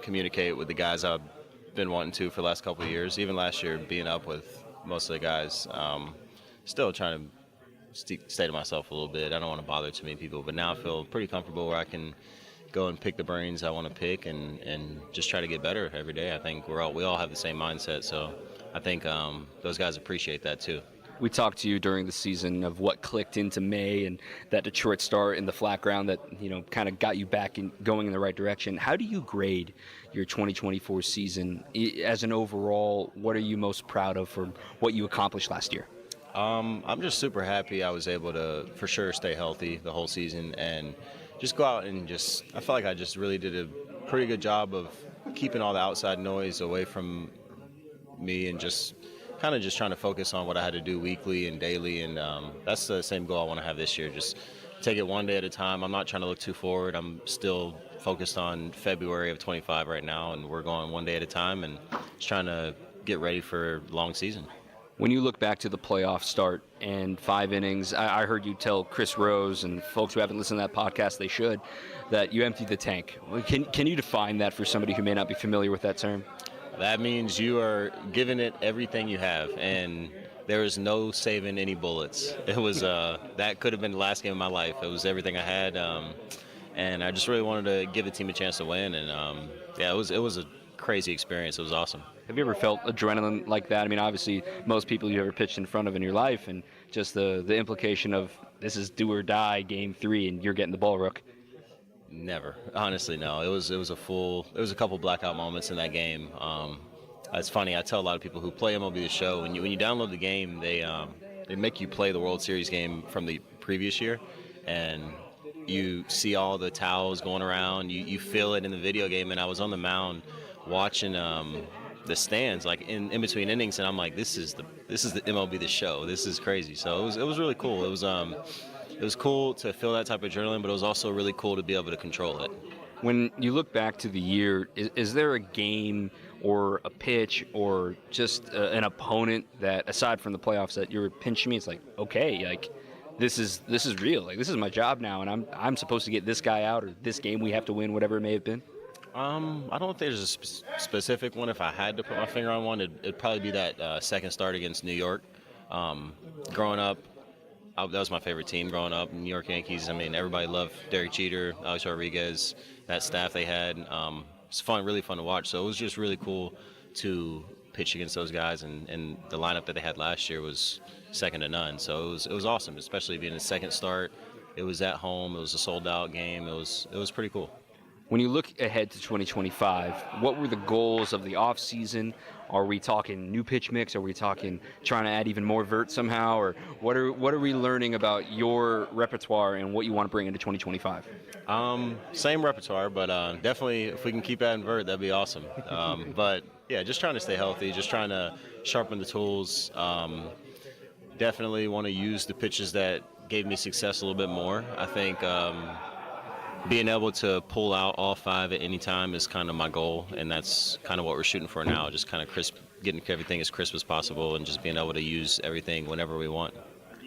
communicate with the guys I've been wanting to for the last couple of years. Even last year, being up with most of the guys, still trying to stay to myself a little bit. I don't want to bother too many people, but now I feel pretty comfortable where I can go and pick the brains I want to pick and just try to get better every day. I think we all have the same mindset, so I think those guys appreciate that too. We talked to you during the season of what clicked into May and that Detroit start in the flat ground that kind of got you back going in the right direction. How do you grade your 2024 season as an overall? What are you most proud of for what you accomplished last year? I'm just super happy I was able to, for sure, stay healthy the whole season and just go out and I felt like I just really did a pretty good job of keeping all the outside noise away from me and just trying to focus on what I had to do weekly and daily, and that's the same goal I want to have this year. Just take it one day at a time. I'm not trying to look too forward. I'm still focused on February of 25 right now, and we're going one day at a time and just trying to get ready for a long season. When you look back to the playoff start and 5 innings, I heard you tell Chris Rose, and folks who haven't listened to that podcast, they should, that you emptied the tank. Can you define that for somebody who may not be familiar with that term? That means you are giving it everything you have, and there is no saving any bullets. It was that could have been the last game of my life. It was everything I had, and I just really wanted to give the team a chance to win. And it was a crazy experience. It was awesome. Have you ever felt adrenaline like that? I mean, obviously, most people you ever pitched in front of in your life, and just the implication of this is do or die game 3, and you're getting the ball, Rook. Never, honestly, no. It was a couple blackout moments in that game. It's funny. I tell a lot of people who play MLB The Show when you download the game, they make you play the World Series game from the previous year, and you see all the towels going around. You feel it in the video game, and I was on the mound watching the stands in between innings, and I'm like, this is the MLB The Show. This is crazy. So it was really cool. It was cool to feel that type of adrenaline, but it was also really cool to be able to control it. When you look back to the year, is there a game or a pitch or just an opponent that, aside from the playoffs, that you're pinching me? It's like, okay, this is real. This is my job now, and I'm supposed to get this guy out, or this game we have to win, whatever it may have been. I don't think there's a specific one. If I had to put my finger on one, it'd probably be that second start against New York. Growing up, that was my favorite team growing up, New York Yankees. I mean, everybody loved Derek Jeter, Alex Rodriguez, that staff they had. It's fun, really fun to watch. So it was just really cool to pitch against those guys, and the lineup that they had last year was second to none. So it was awesome, especially being a second start. It was at home. It was a sold-out game. It was pretty cool. When you look ahead to 2025, what were the goals of the offseason? Are we talking new pitch mix? Are we talking trying to add even more vert somehow? Or what are we learning about your repertoire and what you want to bring into 2025? Same repertoire, but definitely if we can keep adding vert, that'd be awesome. But yeah, just trying to stay healthy, just trying to sharpen the tools. Definitely want to use the pitches that gave me success a little bit more. I think being able to pull out all 5 at any time is kind of my goal, and that's kind of what we're shooting for now, just kind of getting everything as crisp as possible and just being able to use everything whenever we want.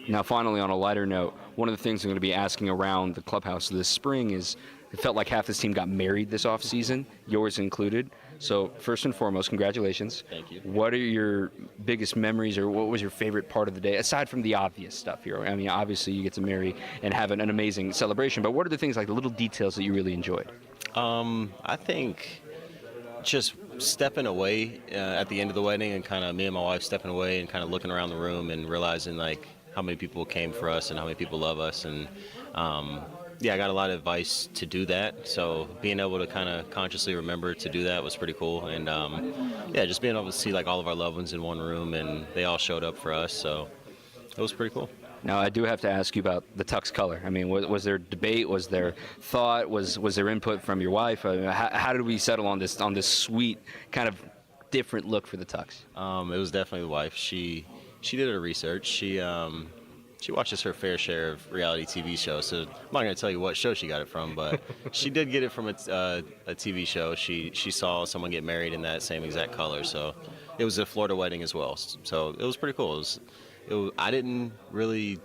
Now, finally, on a lighter note, one of the things I'm going to be asking around the clubhouse this spring is, it felt like half this team got married this offseason, yours included. So first and foremost, congratulations. Thank you. What are your biggest memories, or what was your favorite part of the day, aside from the obvious stuff here? I mean, obviously you get to marry and have an amazing celebration, but what are the things, like the little details that you really enjoyed? I think just stepping away at the end of the wedding, and kind of me and my wife stepping away and kind of looking around the room and realizing how many people came for us and how many people love us. And I got a lot of advice to do that. So being able to kind of consciously remember to do that was pretty cool. And just being able to see all of our loved ones in one room, and they all showed up for us. So it was pretty cool. Now, I do have to ask you about the tux color. I mean, was there debate? Was there thought? Was there input from your wife? How did we settle on this sweet kind of different look for the Tux? It was definitely the wife. She did her research. She watches her fair share of reality TV shows, so I'm not going to tell you what show she got it from, but she did get it from a TV show. She saw someone get married in that same exact color, so it was a Florida wedding as well. So it was pretty cool. I didn't really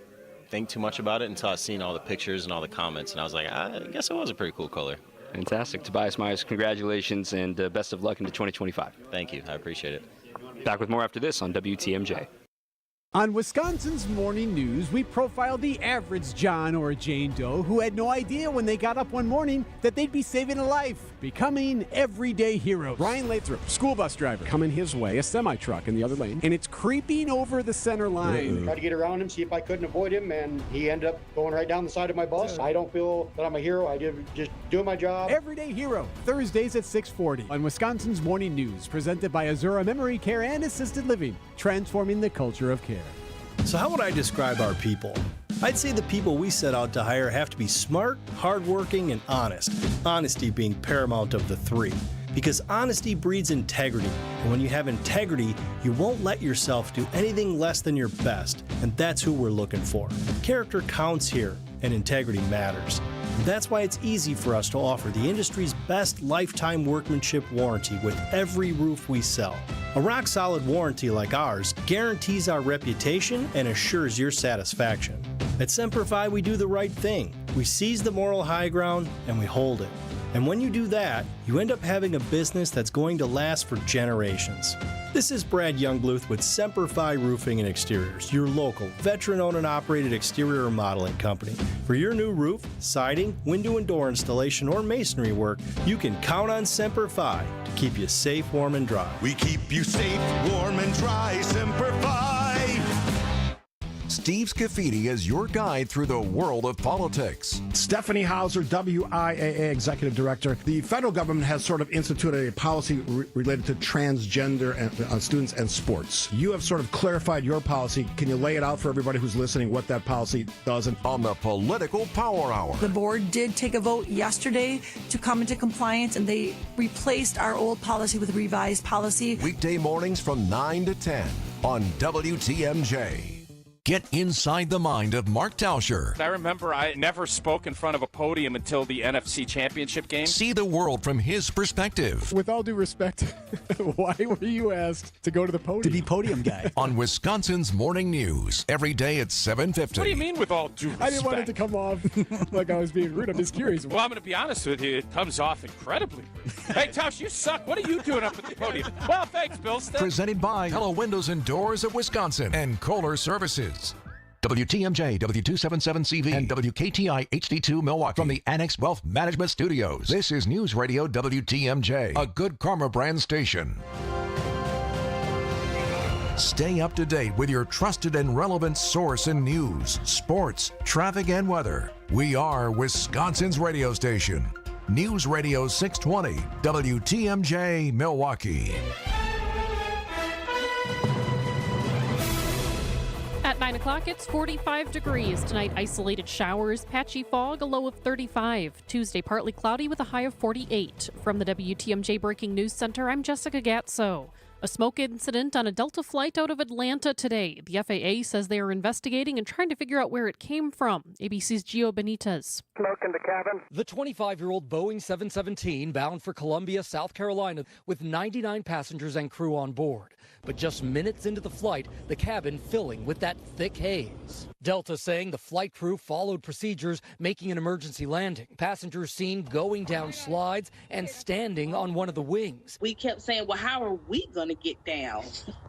think too much about it until I seen all the pictures and all the comments, and I was like, I guess it was a pretty cool color. Fantastic. Tobias Myers, congratulations and best of luck into 2025. Thank you. I appreciate it. Back with more after this on WTMJ. On Wisconsin's Morning News, we profiled the average John or Jane Doe who had no idea when they got up one morning that they'd be saving a life, becoming everyday heroes. Ryan Lathrop, school bus driver, coming his way, a semi-truck in the other lane, and it's creeping over the center line. Tried to get around him, see if I couldn't avoid him, and he ended up going right down the side of my bus. I don't feel that I'm a hero. I did just doing my job. Everyday Hero, Thursdays at 6:40 on Wisconsin's Morning News, presented by Azura Memory Care and Assisted Living, transforming the culture of care. So how would I describe our people? I'd say the people we set out to hire have to be smart, hardworking, and honest. Honesty being paramount of the three. Because honesty breeds integrity. And when you have integrity, you won't let yourself do anything less than your best. And that's who we're looking for. Character counts here, and integrity matters. And that's why it's easy for us to offer the industry's best lifetime workmanship warranty with every roof we sell. A rock-solid warranty like ours guarantees our reputation and assures your satisfaction. At Semper Fi, we do the right thing. We seize the moral high ground and we hold it. And when you do that, you end up having a business that's going to last for generations. This is Brad Youngbluth with Semper Fi Roofing and Exteriors, your local, veteran-owned and operated exterior remodeling company. For your new roof, siding, window and door installation, or masonry work, you can count on Semper Fi to keep you safe, warm, and dry. We keep you safe, warm, and dry. Semper Fi. Steve Scafidi is your guide through the world of politics. Stephanie Hauser, WIAA Executive Director. The federal government has sort of instituted a policy related to transgender and, students and sports. You have sort of clarified your policy. Can you lay it out for everybody who's listening what that policy does? On the Political Power Hour. The board did take a vote yesterday to come into compliance, and they replaced our old policy with a revised policy. Weekday mornings from 9 to 10 on WTMJ. Get inside the mind of Mark Tauscher. I remember I never spoke in front of a podium until the NFC Championship game. See the world from his perspective. With all due respect, why were you asked to go to the podium? To be podium guy. On Wisconsin's Morning News, every day at 7:50. What do you mean with all due respect? I didn't want it to come off like I was being rude. I'm just curious. Well, I'm going to be honest with you. It comes off incredibly. Hey, Tausch, you suck. What are you doing up at the podium? Well, thanks, Bill. Presented by Hello Windows and Doors of Wisconsin and Kohler Services. WTMJ, W277CV, and WKTI HD2 Milwaukee. From the Annex Wealth Management Studios, this is News Radio WTMJ, a Good Karma brand station. Stay up to date with your trusted and relevant source in news, sports, traffic, and weather. We are Wisconsin's radio station. News Radio 620, WTMJ, Milwaukee. At 9 o'clock, it's 45 degrees. Tonight, isolated showers, patchy fog, a low of 35. Tuesday, partly cloudy with a high of 48. From the WTMJ Breaking News Center, I'm Jessica Gatso. A smoke incident on a Delta flight out of Atlanta today. The FAA says they are investigating and trying to figure out where it came from. ABC's Gio Benitez. Smoke in the cabin. The 25-year-old Boeing 717 bound for Columbia, South Carolina, with 99 passengers and crew on board. But just minutes into the flight, the cabin filling with that thick haze. Delta saying the flight crew followed procedures, making an emergency landing. Passengers seen going down slides and standing on one of the wings. We kept saying, well, how are we going to get down?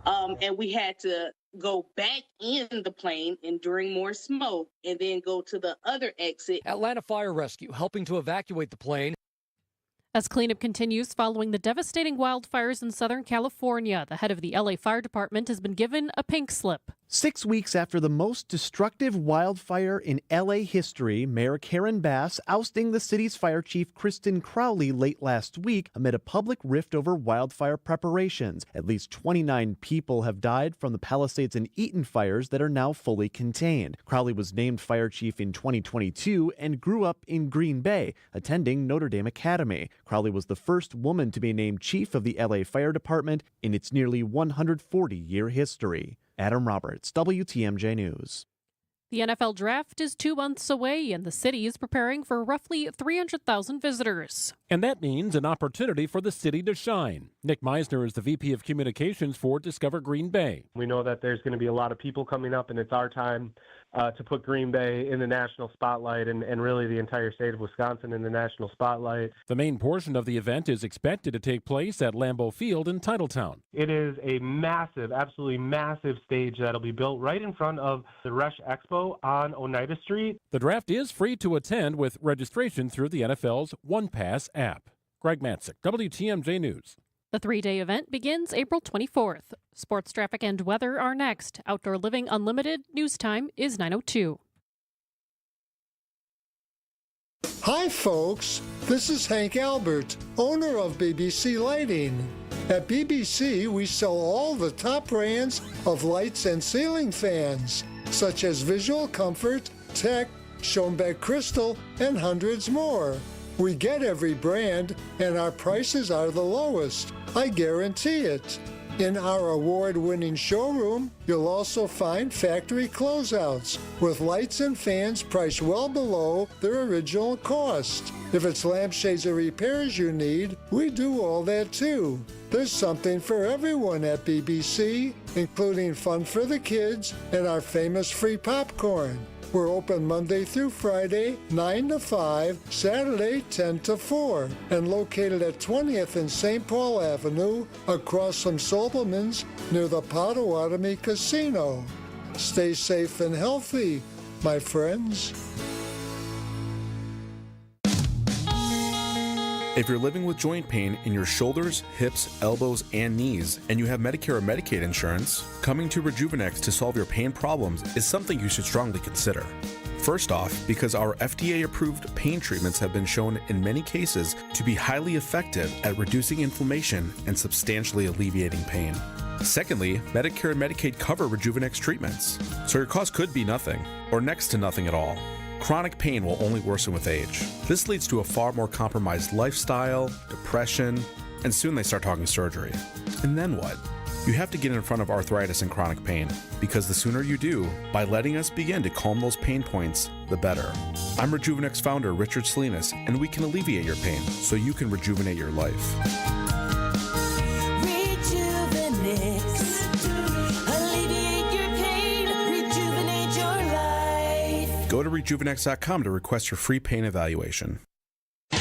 And we had to go back in the plane, enduring more smoke, and then go to the other exit. Atlanta Fire Rescue helping to evacuate the plane. As cleanup continues following the devastating wildfires in Southern California, the head of the LA Fire Department has been given a pink slip. 6 weeks after the most destructive wildfire in LA history, Mayor Karen Bass ousting the city's fire chief Kristen Crowley late last week amid a public rift over wildfire preparations. At least 29 people have died from the Palisades and Eaton fires that are now fully contained. Crowley was named fire chief in 2022 and grew up in Green Bay, attending Notre Dame Academy. Crowley was the first woman to be named chief of the LA Fire Department in its nearly 140-year history. Adam Roberts, WTMJ News. The NFL Draft is 2 months away, and the city is preparing for roughly 300,000 visitors. And that means an opportunity for the city to shine. Nick Meisner is the VP of Communications for Discover Green Bay. We know that there's going to be a lot of people coming up, and it's our time to put Green Bay in the national spotlight and really the entire state of Wisconsin in the national spotlight. The main portion of the event is expected to take place at Lambeau Field in Titletown. It is a massive, absolutely massive stage that'll be built right in front of the Rush Expo on Oneida Street. The draft is free to attend with registration through the NFL's OnePass app. Greg Matzik, WTMJ News. The 3-day event begins April 24th. Sports, traffic, and weather are next. Outdoor Living Unlimited news time is 9:02. Hi, folks. This is Hank Albert, owner of BBC Lighting. At BBC, we sell all the top brands of lights and ceiling fans, such as Visual Comfort, Tech, Schoenbeck Crystal, and hundreds more. We get every brand, and our prices are the lowest. I guarantee it. In our award-winning showroom, you'll also find factory closeouts with lights and fans priced well below their original cost. If it's lampshades or repairs you need, we do all that too. There's something for everyone at BBC, including fun for the kids and our famous free popcorn. We're open Monday through Friday, 9 to 5, Saturday, 10 to 4, and located at 20th and St. Paul Avenue, across from Sobelman's, near the Potawatomi Casino. Stay safe and healthy, my friends. If you're living with joint pain in your shoulders, hips, elbows, and knees, and you have Medicare or Medicaid insurance, coming to Rejuvenex to solve your pain problems is something you should strongly consider. First off, because our FDA-approved pain treatments have been shown in many cases to be highly effective at reducing inflammation and substantially alleviating pain. Secondly, Medicare and Medicaid cover Rejuvenex treatments, so your cost could be nothing, or next to nothing at all. Chronic pain will only worsen with age. This leads to a far more compromised lifestyle, depression, and soon they start talking surgery. And then what? You have to get in front of arthritis and chronic pain, because the sooner you do, by letting us begin to calm those pain points, the better. I'm Rejuvenex founder Richard Salinas, and we can alleviate your pain so you can rejuvenate your life. Go to rejuvenex.com to request your free pain evaluation. Time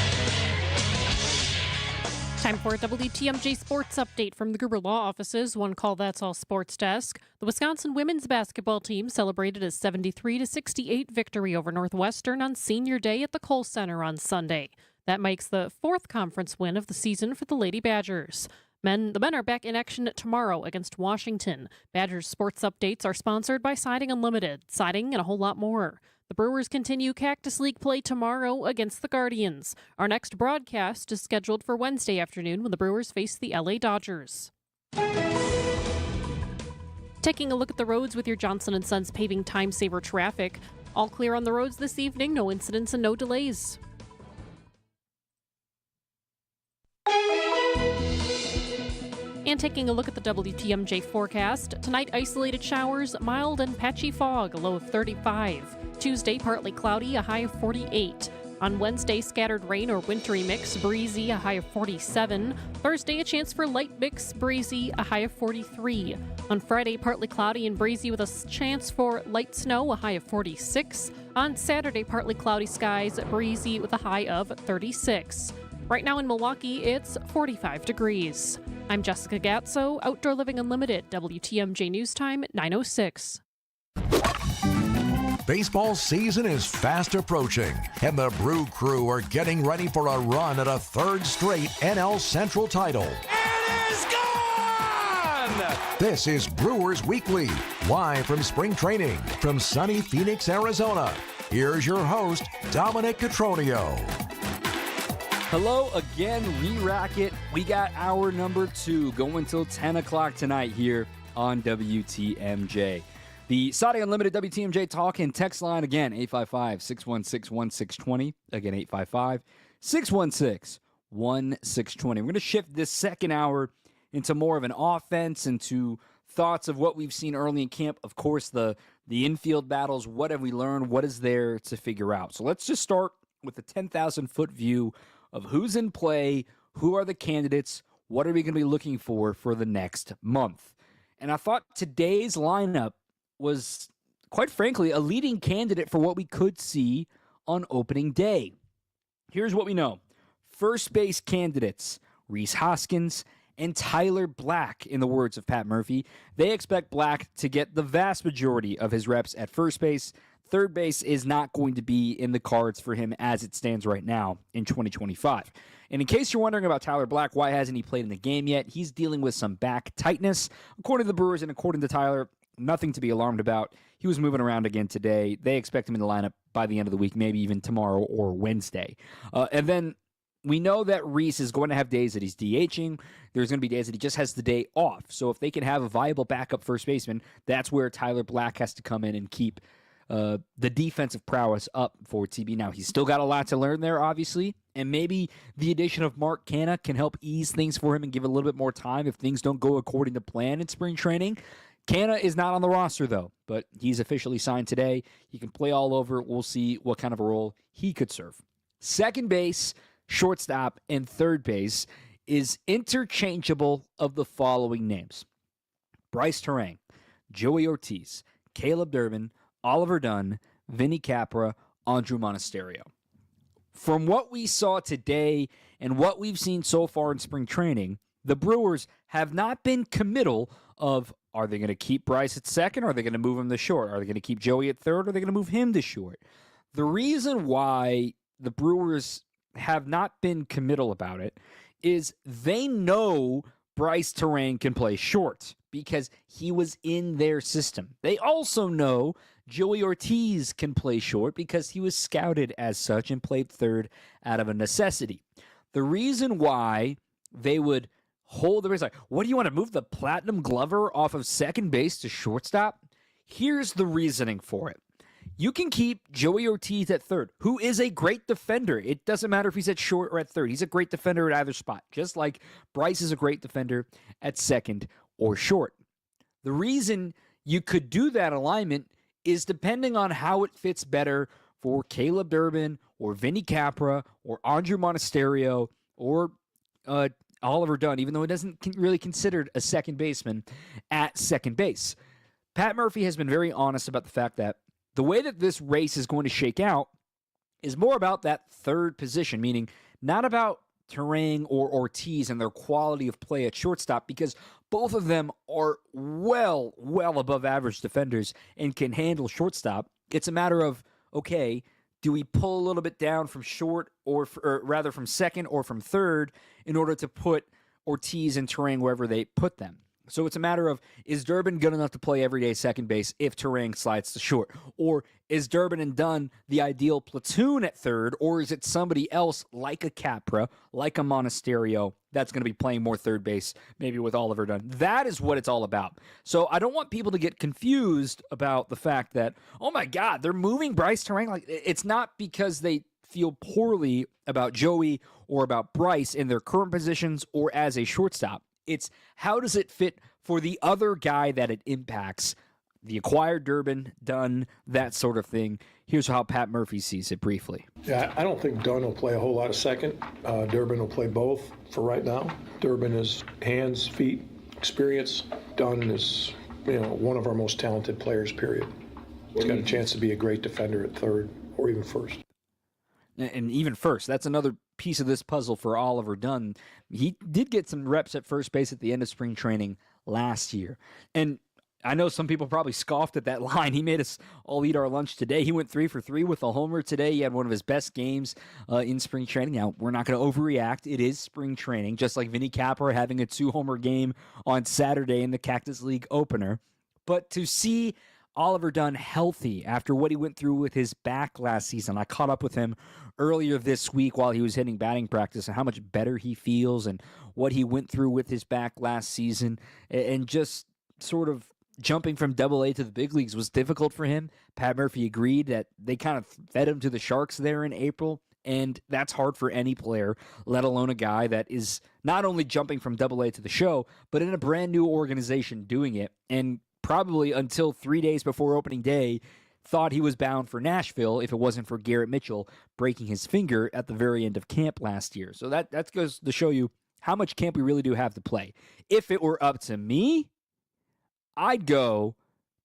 for a WTMJ Sports Update from the Gruber Law Office's One Call That's All Sports Desk. The Wisconsin women's basketball team celebrated a 73-68 victory over Northwestern on Senior Day at the Kohl Center on Sunday. That makes the fourth conference win of the season for the Lady Badgers. The men are back in action tomorrow against Washington. Badgers Sports Updates are sponsored by Siding Unlimited, siding and a whole lot more. The Brewers continue Cactus League play tomorrow against the Guardians. Our next broadcast is scheduled for Wednesday afternoon when the Brewers face the LA Dodgers. Taking a look at the roads with your Johnson & Sons Paving Time Saver traffic. All clear on the roads this evening, no incidents and no delays. And taking a look at the WTMJ forecast, tonight isolated showers, mild and patchy fog, a low of 35. Tuesday, partly cloudy, a high of 48. On Wednesday, scattered rain or wintry mix, breezy, a high of 47. Thursday, a chance for light mix, breezy, a high of 43. On Friday, partly cloudy and breezy with a chance for light snow, a high of 46. On Saturday, partly cloudy skies, breezy with a high of 36. Right now in Milwaukee, it's 45 degrees. I'm Jessica Gatso, Outdoor Living Unlimited, WTMJ News Time, 9:06. Baseball season is fast approaching, and the Brew Crew are getting ready for a run at a third straight NL Central title. It is gone! This is Brewers Weekly, live from spring training from sunny Phoenix, Arizona. Here's your host, Dominic Cotroneo. Hello again, Re-Rack It. We got hour number 2 going till 10 o'clock tonight here on WTMJ. The Saudi Unlimited WTMJ talk and text line, again, 855-616-1620. Again, 855-616-1620. We're going to shift this second hour into more of an offense, into thoughts of what we've seen early in camp. Of course, the infield battles. What have we learned? What is there to figure out? So let's just start with the 10,000-foot view of who's in play, who are the candidates, what are we going to be looking for the next month. And I thought today's lineup was, quite frankly, a leading candidate for what we could see on opening day. Here's what we know. First base candidates, Rhys Hoskins and Tyler Black, in the words of Pat Murphy. They expect Black to get the vast majority of his reps at first base. Third base is not going to be in the cards for him as it stands right now in 2025. And in case you're wondering about Tyler Black, why hasn't he played in the game yet? He's dealing with some back tightness. According to the Brewers and according to Tyler, nothing to be alarmed about. He was moving around again today. They expect him in the lineup by the end of the week, maybe even tomorrow or Wednesday. And then we know that Rhys is going to have days that he's DHing. There's going to be days that he just has the day off. So if they can have a viable backup first baseman, that's where Tyler Black has to come in and keep the defensive prowess up for TB. Now, he's still got a lot to learn there, obviously, and maybe the addition of Mark Canha can help ease things for him and give a little bit more time if things don't go according to plan in spring training. Canha is not on the roster, though, but he's officially signed today. He can play all over. We'll see what kind of a role he could serve. Second base, shortstop, and third base is interchangeable of the following names: Bryce Terang, Joey Ortiz, Caleb Durbin, Oliver Dunn, Vinny Capra, Andrew Monasterio. From what we saw today and what we've seen so far in spring training, the Brewers have not been committal of, are they going to keep Bryce at second, or are they going to move him to short? Are they going to keep Joey at third, or are they going to move him to short? The reason why the Brewers have not been committal about it is they know Bryce Terang can play short because he was in their system. They also know Joey Ortiz can play short because he was scouted as such and played third out of a necessity. The reason why they would hold the race, like, what do you want to move the Platinum Glover off of second base to shortstop? Here's the reasoning for it. You can keep Joey Ortiz at third, who is a great defender. It doesn't matter if he's at short or at third. He's a great defender at either spot, just like Bryce is a great defender at second or short. The reason you could do that alignment is depending on how it fits better for Caleb Durbin or Vinny Capra or Andrew Monasterio or Oliver Dunn, even though it doesn't really considered a second baseman at second base. Pat Murphy has been very honest about the fact that the way that this race is going to shake out is more about that third position, meaning not about Terang or Ortiz and their quality of play at shortstop, because both of them are well above average defenders and can handle shortstop. It's a matter of, okay, do we pull a little bit down from short or rather from second or from third in order to put Ortiz and Terang wherever they put them? So it's a matter of, is Durbin good enough to play everyday second base if Terang slides to short? Or is Durbin and Dunn the ideal platoon at third? Or is it somebody else like a Capra, like a Monasterio, that's going to be playing more third base, maybe with Oliver Dunn? That is what it's all about. So I don't want people to get confused about the fact that, oh my God, they're moving Bryce Terang. Like, it's not because they feel poorly about Joey or about Bryce in their current positions or as a shortstop. It's how does it fit for the other guy that it impacts, the acquired Durbin, Dunn, that sort of thing. Here's how Pat Murphy sees it briefly. Yeah, I don't think Dunn will play a whole lot of second. Durbin will play both for right now. Durbin is hands, feet, experience. Dunn is, one of our most talented players, period. He's got a chance to be a great defender at third or even first. And even first, that's another piece of this puzzle for Oliver Dunn. He did get some reps at first base at the end of spring training last year. And I know some people probably scoffed at that line. He made us all eat our lunch today. He went 3 for 3 with a homer today. He had one of his best games in spring training. Now, we're not going to overreact. It is spring training, just like Vinny Capra having a 2-homer game on Saturday in the Cactus League opener. But to see Oliver Dunn healthy after what he went through with his back last season, I caught up with him earlier this week while he was hitting batting practice and how much better he feels and what he went through with his back last season, and just sort of jumping from Double-A to the big leagues was difficult for him. Pat Murphy agreed that they kind of fed him to the Sharks there in April, and that's hard for any player, let alone a guy that is not only jumping from Double-A to the show, but in a brand new organization doing it, and probably until 3 days before opening day, thought he was bound for Nashville if it wasn't for Garrett Mitchell breaking his finger at the very end of camp last year. So that goes to show you how much camp we really do have to play. If it were up to me, I'd go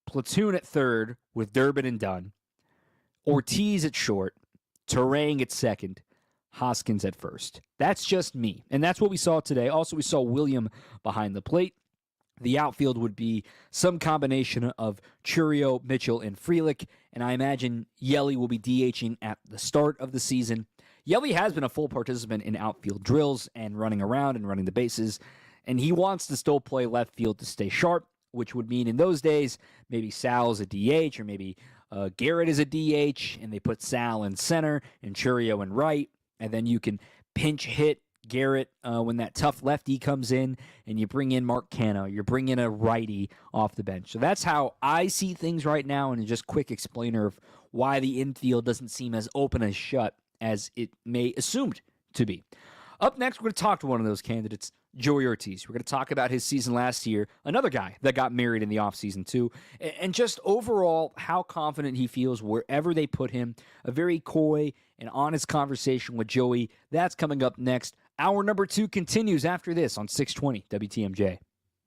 platoon at third with Durbin and Dunn, Ortiz at short, Terang at second, Hoskins at first. That's just me, and that's what we saw today. Also, we saw William behind the plate. The outfield would be some combination of Churio, Mitchell, and Frelick, and I imagine Yelly will be DHing at the start of the season. Yelly has been a full participant in outfield drills and running around and running the bases, and he wants to still play left field to stay sharp, which would mean in those days maybe Sal's a DH or maybe Garrett is a DH, and they put Sal in center and Churio in right, and then you can pinch hit Garrett when that tough lefty comes in, and you bring in Mark Cano. You're bringing a righty off the bench. So that's how I see things right now, and just quick explainer of why the infield doesn't seem as open as shut as it may assumed to be. Up next, we're going to talk to one of those candidates, Joey Ortiz. We're going to talk about his season last year, another guy that got married in the offseason too, and just overall how confident he feels wherever they put him. A very coy and honest conversation with Joey. That's coming up next. Hour number 2 continues after this on 620 WTMJ.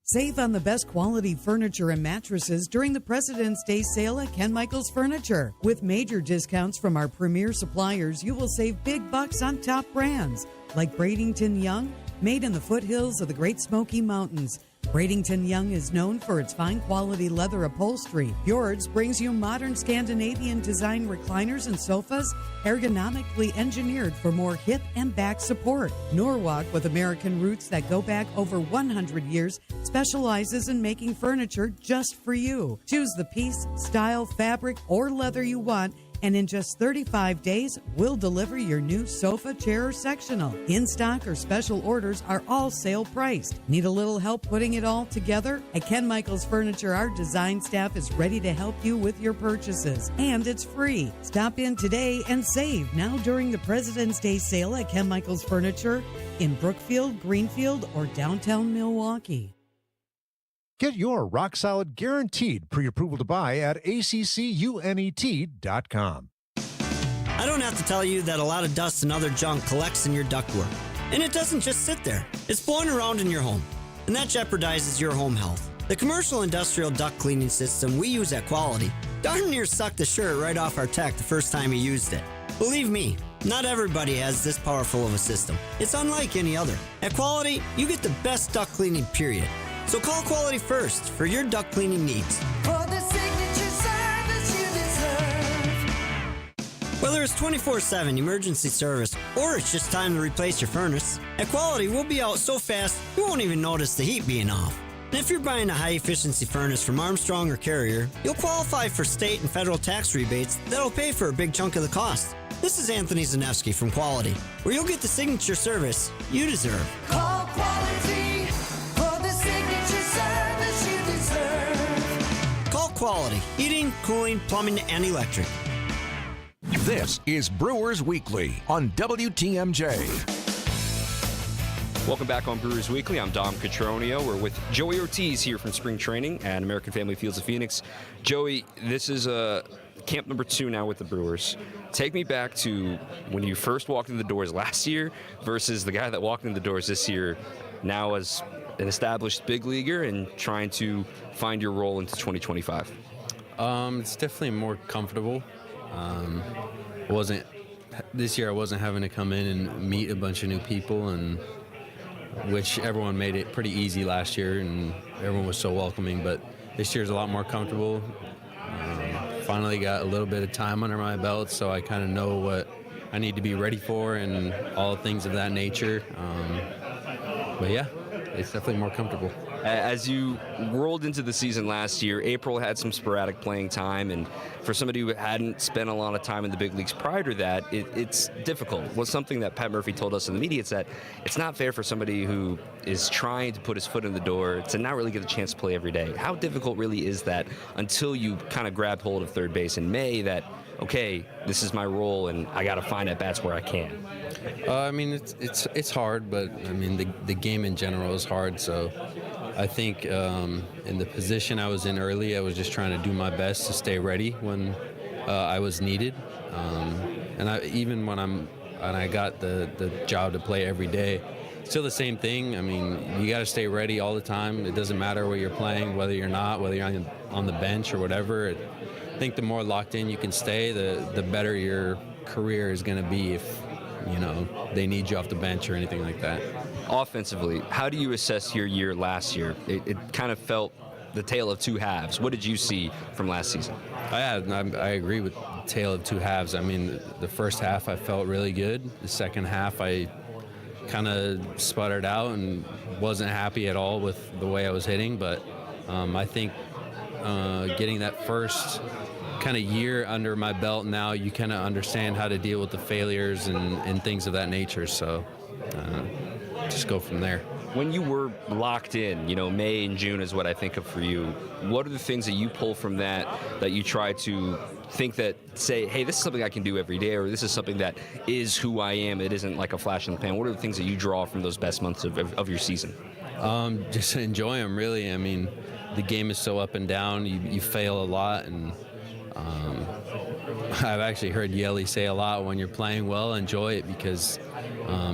Save on the best quality furniture and mattresses during the President's Day sale at Ken Michaels Furniture. With major discounts from our premier suppliers, you will save big bucks on top brands like Bradenton Young, made in the foothills of the Great Smoky Mountains. Bradenton Young is known for its fine quality leather upholstery. Yours brings you modern Scandinavian design recliners and sofas, ergonomically engineered for more hip and back support. Norwalk, with American roots that go back over 100 years, specializes in making furniture just for you. Choose the piece, style, fabric, or leather you want, and in just 35 days, we'll deliver your new sofa, chair, or sectional. In-stock or special orders are all sale priced. Need a little help putting it all together? At Ken Michaels Furniture, our design staff is ready to help you with your purchases, and it's free. Stop in today and save now during the President's Day sale at Ken Michaels Furniture in Brookfield, Greenfield, or downtown Milwaukee. Get your rock-solid guaranteed pre-approval to buy at accunet.com. I don't have to tell you that a lot of dust and other junk collects in your ductwork. And it doesn't just sit there. It's blowing around in your home. And that jeopardizes your home health. The commercial industrial duct cleaning system we use at Quality darn near sucked the shirt right off our tech the first time he used it. Believe me, not everybody has this powerful of a system. It's unlike any other. At Quality, you get the best duct cleaning, period. So call Quality first for your duct cleaning needs. For the signature service you deserve. Whether it's 24/7 emergency service or it's just time to replace your furnace, at Quality we'll be out so fast you won't even notice the heat being off. And if you're buying a high-efficiency furnace from Armstrong or Carrier, you'll qualify for state and federal tax rebates that'll pay for a big chunk of the cost. This is Anthony Zanevsky from Quality, where you'll get the signature service you deserve. Call Quality. Call Quality. Heating, cooling, plumbing, and electric. This is Brewers Weekly on WTMJ. Welcome back on Brewers Weekly. I'm Dom Cotroneo. We're with Joey Ortiz here from spring training at American Family Fields of Phoenix. Joey, this is camp number 2 now with the Brewers. Take me back to when you first walked in the doors last year versus the guy that walked in the doors this year, now as an established big leaguer and trying to find your role into 2025. It's definitely more comfortable. This year I wasn't having to come in and meet a bunch of new people, and which everyone made it pretty easy last year, and everyone was so welcoming. But this year's a lot more comfortable. Finally got a little bit of time under my belt, so I kind of know what I need to be ready for and all things of that nature. But yeah, it's definitely more comfortable. As you rolled into the season last year, April had some sporadic playing time, and for somebody who hadn't spent a lot of time in the big leagues prior to that, it's difficult. Well, something that Pat Murphy told us in the media is that it's not fair for somebody who is trying to put his foot in the door to not really get a chance to play every day. How difficult really is that until you kind of grab hold of third base in May that, okay, this is my role and I got to find at-bats where I can? I mean, it's hard, but I mean, the game in general is hard, so I think in the position I was in early, I was just trying to do my best to stay ready when I was needed. And even when I got the job to play every day, still the same thing. I mean, you got to stay ready all the time. It doesn't matter where you're playing, whether you're not, whether you're on the bench or whatever. I think the more locked in you can stay, the better your career is going to be if, they need you off the bench or anything like that. Offensively, how do you assess your year last year? It kind of felt the tale of two halves. What did you see from last season? I agree with the tale of two halves. I mean, the first half I felt really good. The second half I kind of sputtered out and wasn't happy at all with the way I was hitting. But I think getting that first kind of year under my belt now, you kind of understand how to deal with the failures and things of that nature. So just go from there. When you were locked in, May and June is what I think of for you. What are the things that you pull from that you try to think that say, hey, this is something I can do every day, or this is something that is who I am? It isn't like a flash in the pan. What are the things that you draw from those best months of your season? Just enjoy them, really. I mean, the game is so up and down. You fail a lot, and I've actually heard Yelly say a lot, when you're playing well, enjoy it, because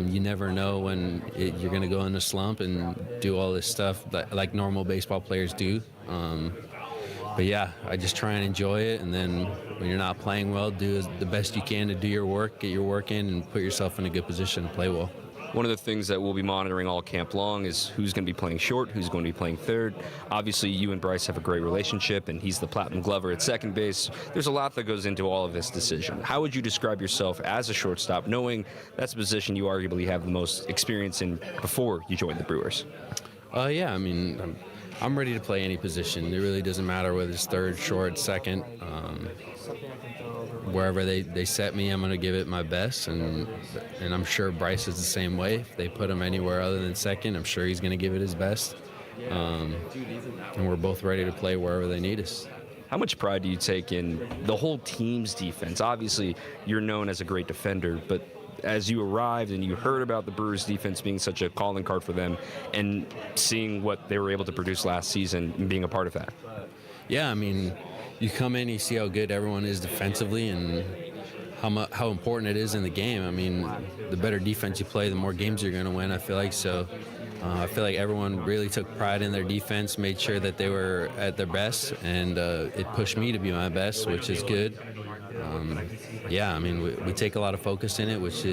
you never know when you're going to go in a slump and do all this stuff like normal baseball players do. But yeah, I just try and enjoy it, and then when you're not playing well, do the best you can to do your work, get your work in, and put yourself in a good position to play well. One of the things that we'll be monitoring all camp long is who's going to be playing short, who's going to be playing third. Obviously, you and Bryce have a great relationship, and he's the Platinum Glover at second base. There's a lot that goes into all of this decision. How would you describe yourself as a shortstop, knowing that's a position you arguably have the most experience in before you joined the Brewers? Yeah, I mean, I'm ready to play any position. It really doesn't matter whether it's third, short, second. Wherever they set me, I'm going to give it my best, and I'm sure Bryce is the same way. If they put him anywhere other than second, I'm sure he's going to give it his best. And we're both ready to play wherever they need us. How much pride do you take in the whole team's defense? Obviously, you're known as a great defender, but as you arrived and you heard about the Brewers' defense being such a calling card for them and seeing what they were able to produce last season and being a part of that. Yeah, I mean, you come in, you see how good everyone is defensively and how important it is in the game. I mean, the better defense you play, the more games you're going to win, I feel like. So I feel like everyone really took pride in their defense, made sure that they were at their best, and it pushed me to be my best, which is good. Yeah, I mean, we take a lot of focus in it, which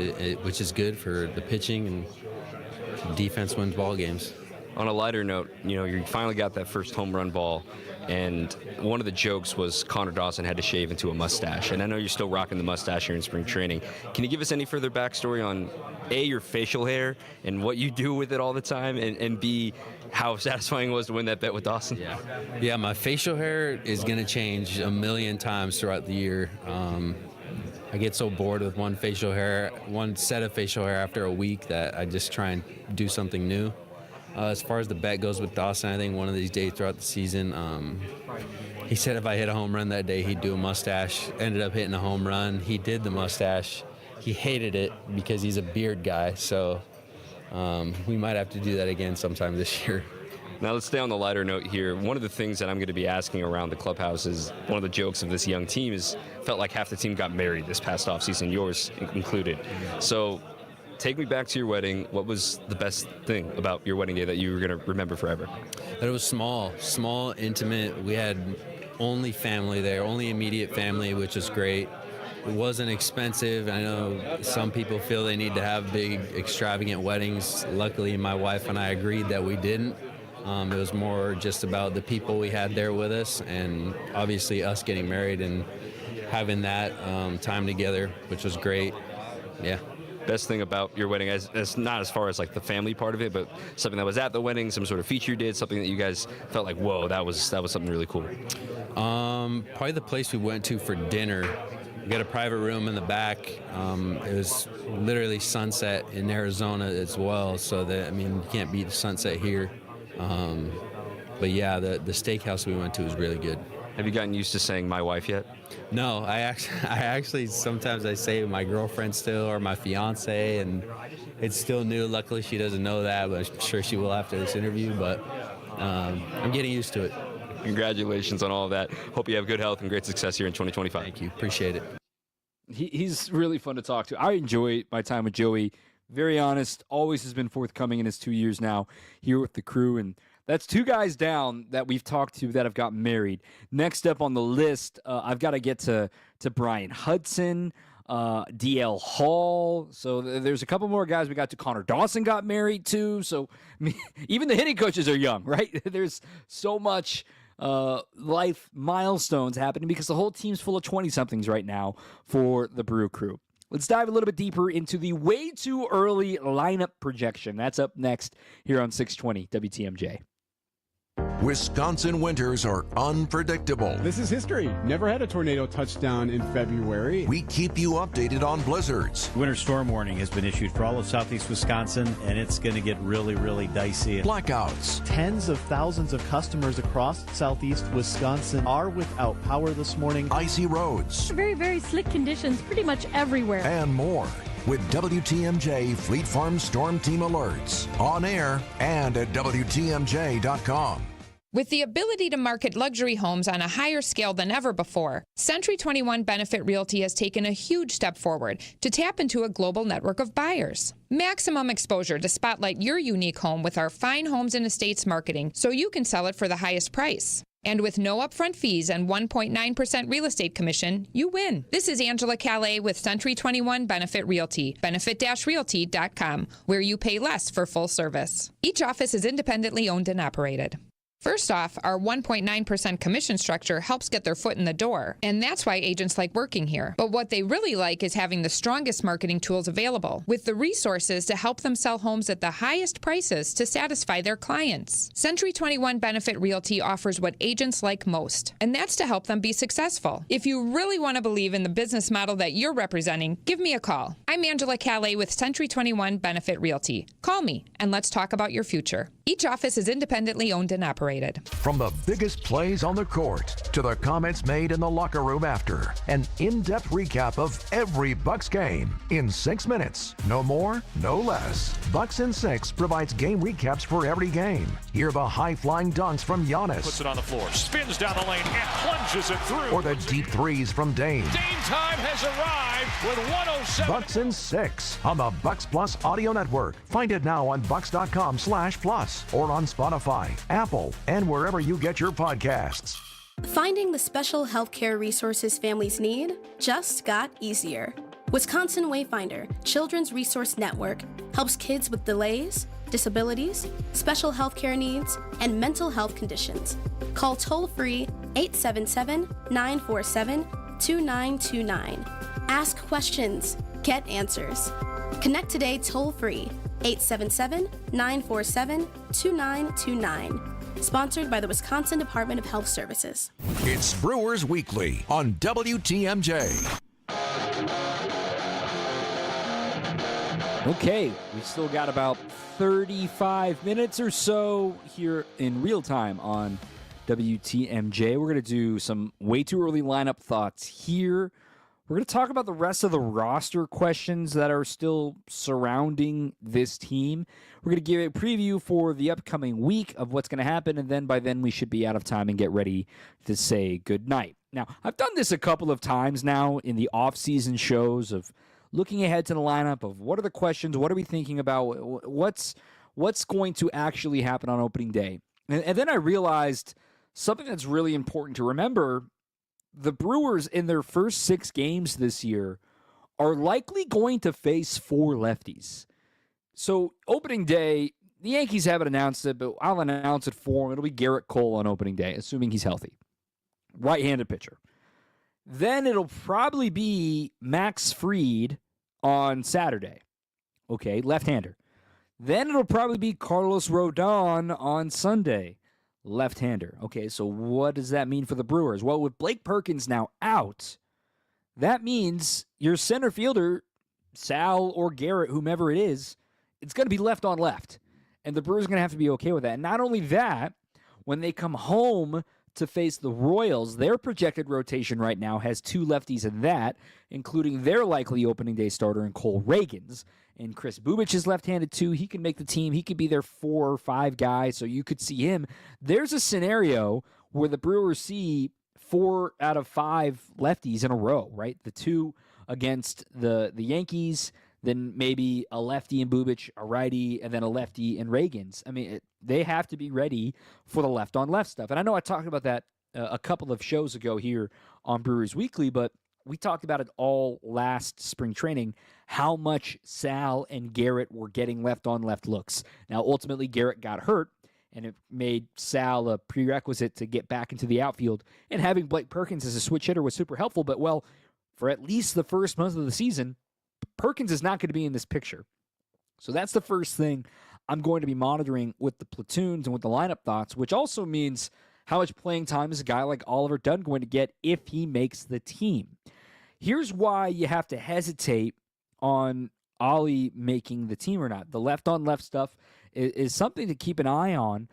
is good for the pitching, and defense wins ball games. On a lighter note, you finally got that first home run ball, and one of the jokes was Connor Dawson had to shave into a mustache. And I know you're still rocking the mustache here in spring training. Can you give us any further backstory on, A, your facial hair and what you do with it all the time, and B, how satisfying it was to win that bet with Dawson? Yeah, my facial hair is going to change a million times throughout the year. I get so bored with one set of facial hair after a week that I just try and do something new. As far as the bet goes with Dawson, I think one of these days throughout the season, he said if I hit a home run that day, he'd do a mustache. Ended up hitting a home run. He did the mustache. He hated it because he's a beard guy, so we might have to do that again sometime this year. Now let's stay on the lighter note here. One of the things that I'm going to be asking around the clubhouse is one of the jokes of this young team is felt like half the team got married this past offseason, yours included. So take me back to your wedding. What was the best thing about your wedding day that you were going to remember forever? That it was small, intimate. We had only family there, only immediate family, which was great. It wasn't expensive. I know some people feel they need to have big, extravagant weddings. Luckily, my wife and I agreed that we didn't. It was more just about the people we had there with us, and obviously us getting married and having that time together, which was great. Yeah. Best thing about your wedding, as not as far as like the family part of it, but something that was at the wedding, some sort of feature you did, something that you guys felt like, whoa, that was something really cool. Probably the place we went to for dinner. We got a private room in the back. It was literally sunset in Arizona as well, so that, you can't beat the sunset here. But yeah, the steakhouse we went to was really good. Have you gotten used to saying my wife yet? No, I actually sometimes I say my girlfriend still, or my fiance, and it's still new. Luckily, she doesn't know that, but I'm sure she will after this interview. But I'm getting used to it. Congratulations on all of that. Hope you have good health and great success here in 2025. Thank you. Appreciate it. He's really fun to talk to. I enjoy my time with Joey. Very honest, always has been forthcoming in his 2 years now here with the crew. And that's two guys down that we've talked to that have got married. Next up on the list, I've got to get to Brian Hudson, DL Hall. So there's a couple more guys we got to. Connor Dawson got married too. So even the hitting coaches are young, right? There's so much life milestones happening because the whole team's full of 20-somethings right now for the Brew Crew. Let's dive a little bit deeper into the way too early lineup projection. That's up next here on 620 WTMJ. Wisconsin winters are unpredictable. This is history. Never had a tornado touchdown in February. We keep you updated on blizzards. Winter storm warning has been issued for all of southeast Wisconsin, and it's going to get really, really dicey. Blackouts. Tens of thousands of customers across southeast Wisconsin are without power this morning. Icy roads. Very, very slick conditions pretty much everywhere. And more. With WTMJ Fleet Farm Storm Team alerts on air and at WTMJ.com. With the ability to market luxury homes on a higher scale than ever before, Century 21 Benefit Realty has taken a huge step forward to tap into a global network of buyers. Maximum exposure to spotlight your unique home with our fine homes and estates marketing so you can sell it for the highest price. And with no upfront fees and 1.9% real estate commission, you win. This is Angela Calais with Century 21 Benefit Realty, benefit-realty.com, where you pay less for full service. Each office is independently owned and operated. First off, our 1.9% commission structure helps get their foot in the door, and that's why agents like working here. But what they really like is having the strongest marketing tools available, with the resources to help them sell homes at the highest prices to satisfy their clients. Century 21 Benefit Realty offers what agents like most, and that's to help them be successful. If you really want to believe in the business model that you're representing, give me a call. I'm Angela Calais with Century 21 Benefit Realty. Call me, and let's talk about your future. Each office is independently owned and operated. From the biggest plays on the court to the comments made in the locker room after, an in-depth recap of every Bucks game in 6 minutes. No more, no less. Bucks in 6 provides game recaps for every game. Hear the high-flying dunks from Giannis. Puts it on the floor, spins down the lane, and plunges it through. Or the deep threes from Dame. Dame time has arrived with 107. Bucks in 6 on the Bucks Plus Audio Network. Find it now on bucks.com/plus or on Spotify, Apple, and wherever you get your podcasts. Finding the special healthcare resources families need just got easier. Wisconsin Wayfinder Children's Resource Network helps kids with delays, disabilities, special healthcare needs, and mental health conditions. Call toll-free 877-947-2929. Ask questions, get answers. Connect today toll-free 877-947-2929. Sponsored by the Wisconsin Department of Health Services. It's Brewers Weekly on WTMJ. Okay, we still got about 35 minutes or so here in real time on WTMJ. We're going to do some way too early lineup thoughts here. We're going to talk about the rest of the roster questions that are still surrounding this team. We're going to give a preview for the upcoming week of what's going to happen, and then by then we should be out of time and get ready to say goodnight. Now, I've done this a couple of times now in the off-season shows of looking ahead to the lineup of what are the questions, what are we thinking about, what's going to actually happen on opening day. And then I realized something that's really important to remember. The Brewers in their first 6 games this year are likely going to face 4 lefties. So opening day, the Yankees haven't announced it, but I'll announce it for him. It'll be Garrett Cole on opening day, assuming he's healthy. Right-handed pitcher. Then it'll probably be Max Fried on Saturday. Okay, left-hander. Then it'll probably be Carlos Rodon on Sunday. Left-hander. Okay, so what does that mean for the Brewers? Well, with Blake Perkins now out, that means your center fielder, Sal or Garrett, whomever it is, it's going to be left on left. And the Brewers are going to have to be okay with that. And not only that, when they come home to face the Royals, their projected rotation right now has 2 lefties in that, including their likely opening day starter in Cole Reagans. And Chris Bubich is left-handed too. He can make the team. He could be their 4 or 5 guy, so you could see him. There's a scenario where the Brewers see 4 out of 5 lefties in a row, right? The 2 against the Yankees, then maybe a lefty in Bubich, a righty, and then a lefty in Reagans. I mean, they have to be ready for the left-on-left stuff. And I know I talked about that a couple of shows ago here on Brewers Weekly, but we talked about it all last spring training, how much Sal and Garrett were getting left-on-left looks. Now, ultimately, Garrett got hurt, and it made Sal a prerequisite to get back into the outfield. And having Blake Perkins as a switch hitter was super helpful, but, well, for at least the first month of the season, Perkins is not going to be in this picture. So that's the first thing I'm going to be monitoring with the platoons and with the lineup thoughts, which also means how much playing time is a guy like Oliver Dunn going to get if he makes the team. Here's why you have to hesitate on Ollie making the team or not. The left-on-left stuff is something to keep an eye on,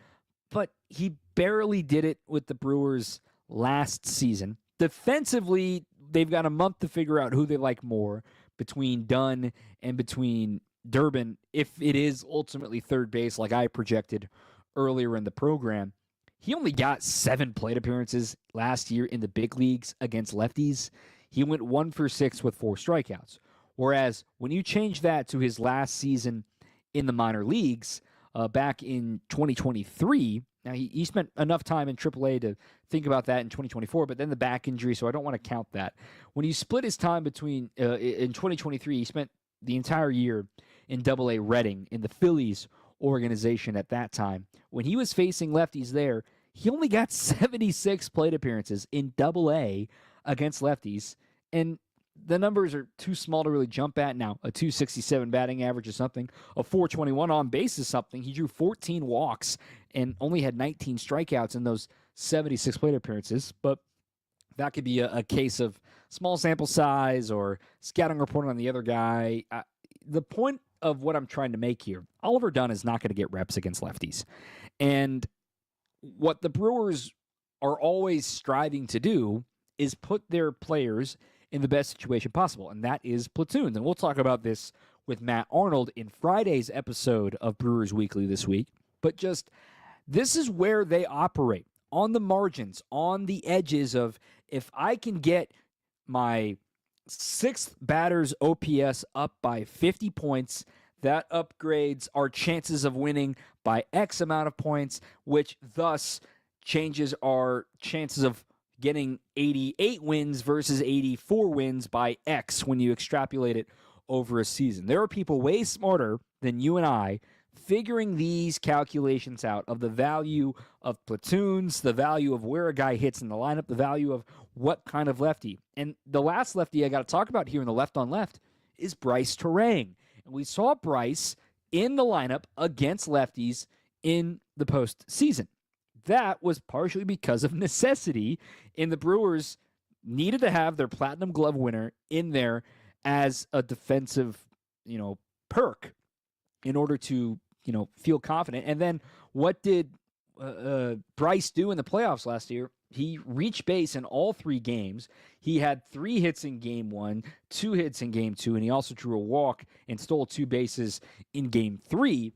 but he barely did it with the Brewers last season. Defensively, they've got a month to figure out who they like more between Dunn and between Durbin, if it is ultimately third base like I projected earlier in the program. He only got 7 plate appearances last year in the big leagues against lefties. He went 1 for 6 with 4 strikeouts. Whereas when you change that to his last season in the minor leagues, back in 2023, now he spent enough time in AAA to think about that in 2024, but then the back injury, so I don't want to count that. When you split his time between, in 2023, he spent the entire year in AA Reading, in the Phillies organization at that time. When he was facing lefties there, he only got 76 plate appearances in AA against lefties, and the numbers are too small to really jump at now. A 267 batting average is something. A 421 on base is something. He drew 14 walks and only had 19 strikeouts in those 76 plate appearances, but that could be a case of small sample size or scouting report on the other guy. The point of what I'm trying to make here, Oliver Dunn is not going to get reps against lefties. And what the Brewers are always striving to do is put their players in the best situation possible, and that is platoons. And we'll talk about this with Matt Arnold in Friday's episode of Brewers Weekly this week. But just, this is where they operate, on the margins, on the edges of, if I can get my 6th batter's OPS up by 50 points, that upgrades our chances of winning by X amount of points, which thus changes our chances of getting 88 wins versus 84 wins by X when you extrapolate it over a season. There are people way smarter than you and I figuring these calculations out of the value of platoons, the value of where a guy hits in the lineup, the value of what kind of lefty. And the last lefty I got to talk about here in the left-on-left is Bryce Terang. And we saw Bryce in the lineup against lefties in the postseason. That was partially because of necessity, and the Brewers needed to have their Platinum Glove winner in there as a defensive, perk in order to, feel confident. And then what did Bryce do in the playoffs last year? He reached base in all 3 games. He had 3 hits in Game 1, 2 hits in Game 2, and he also drew a walk and stole 2 bases in Game 3.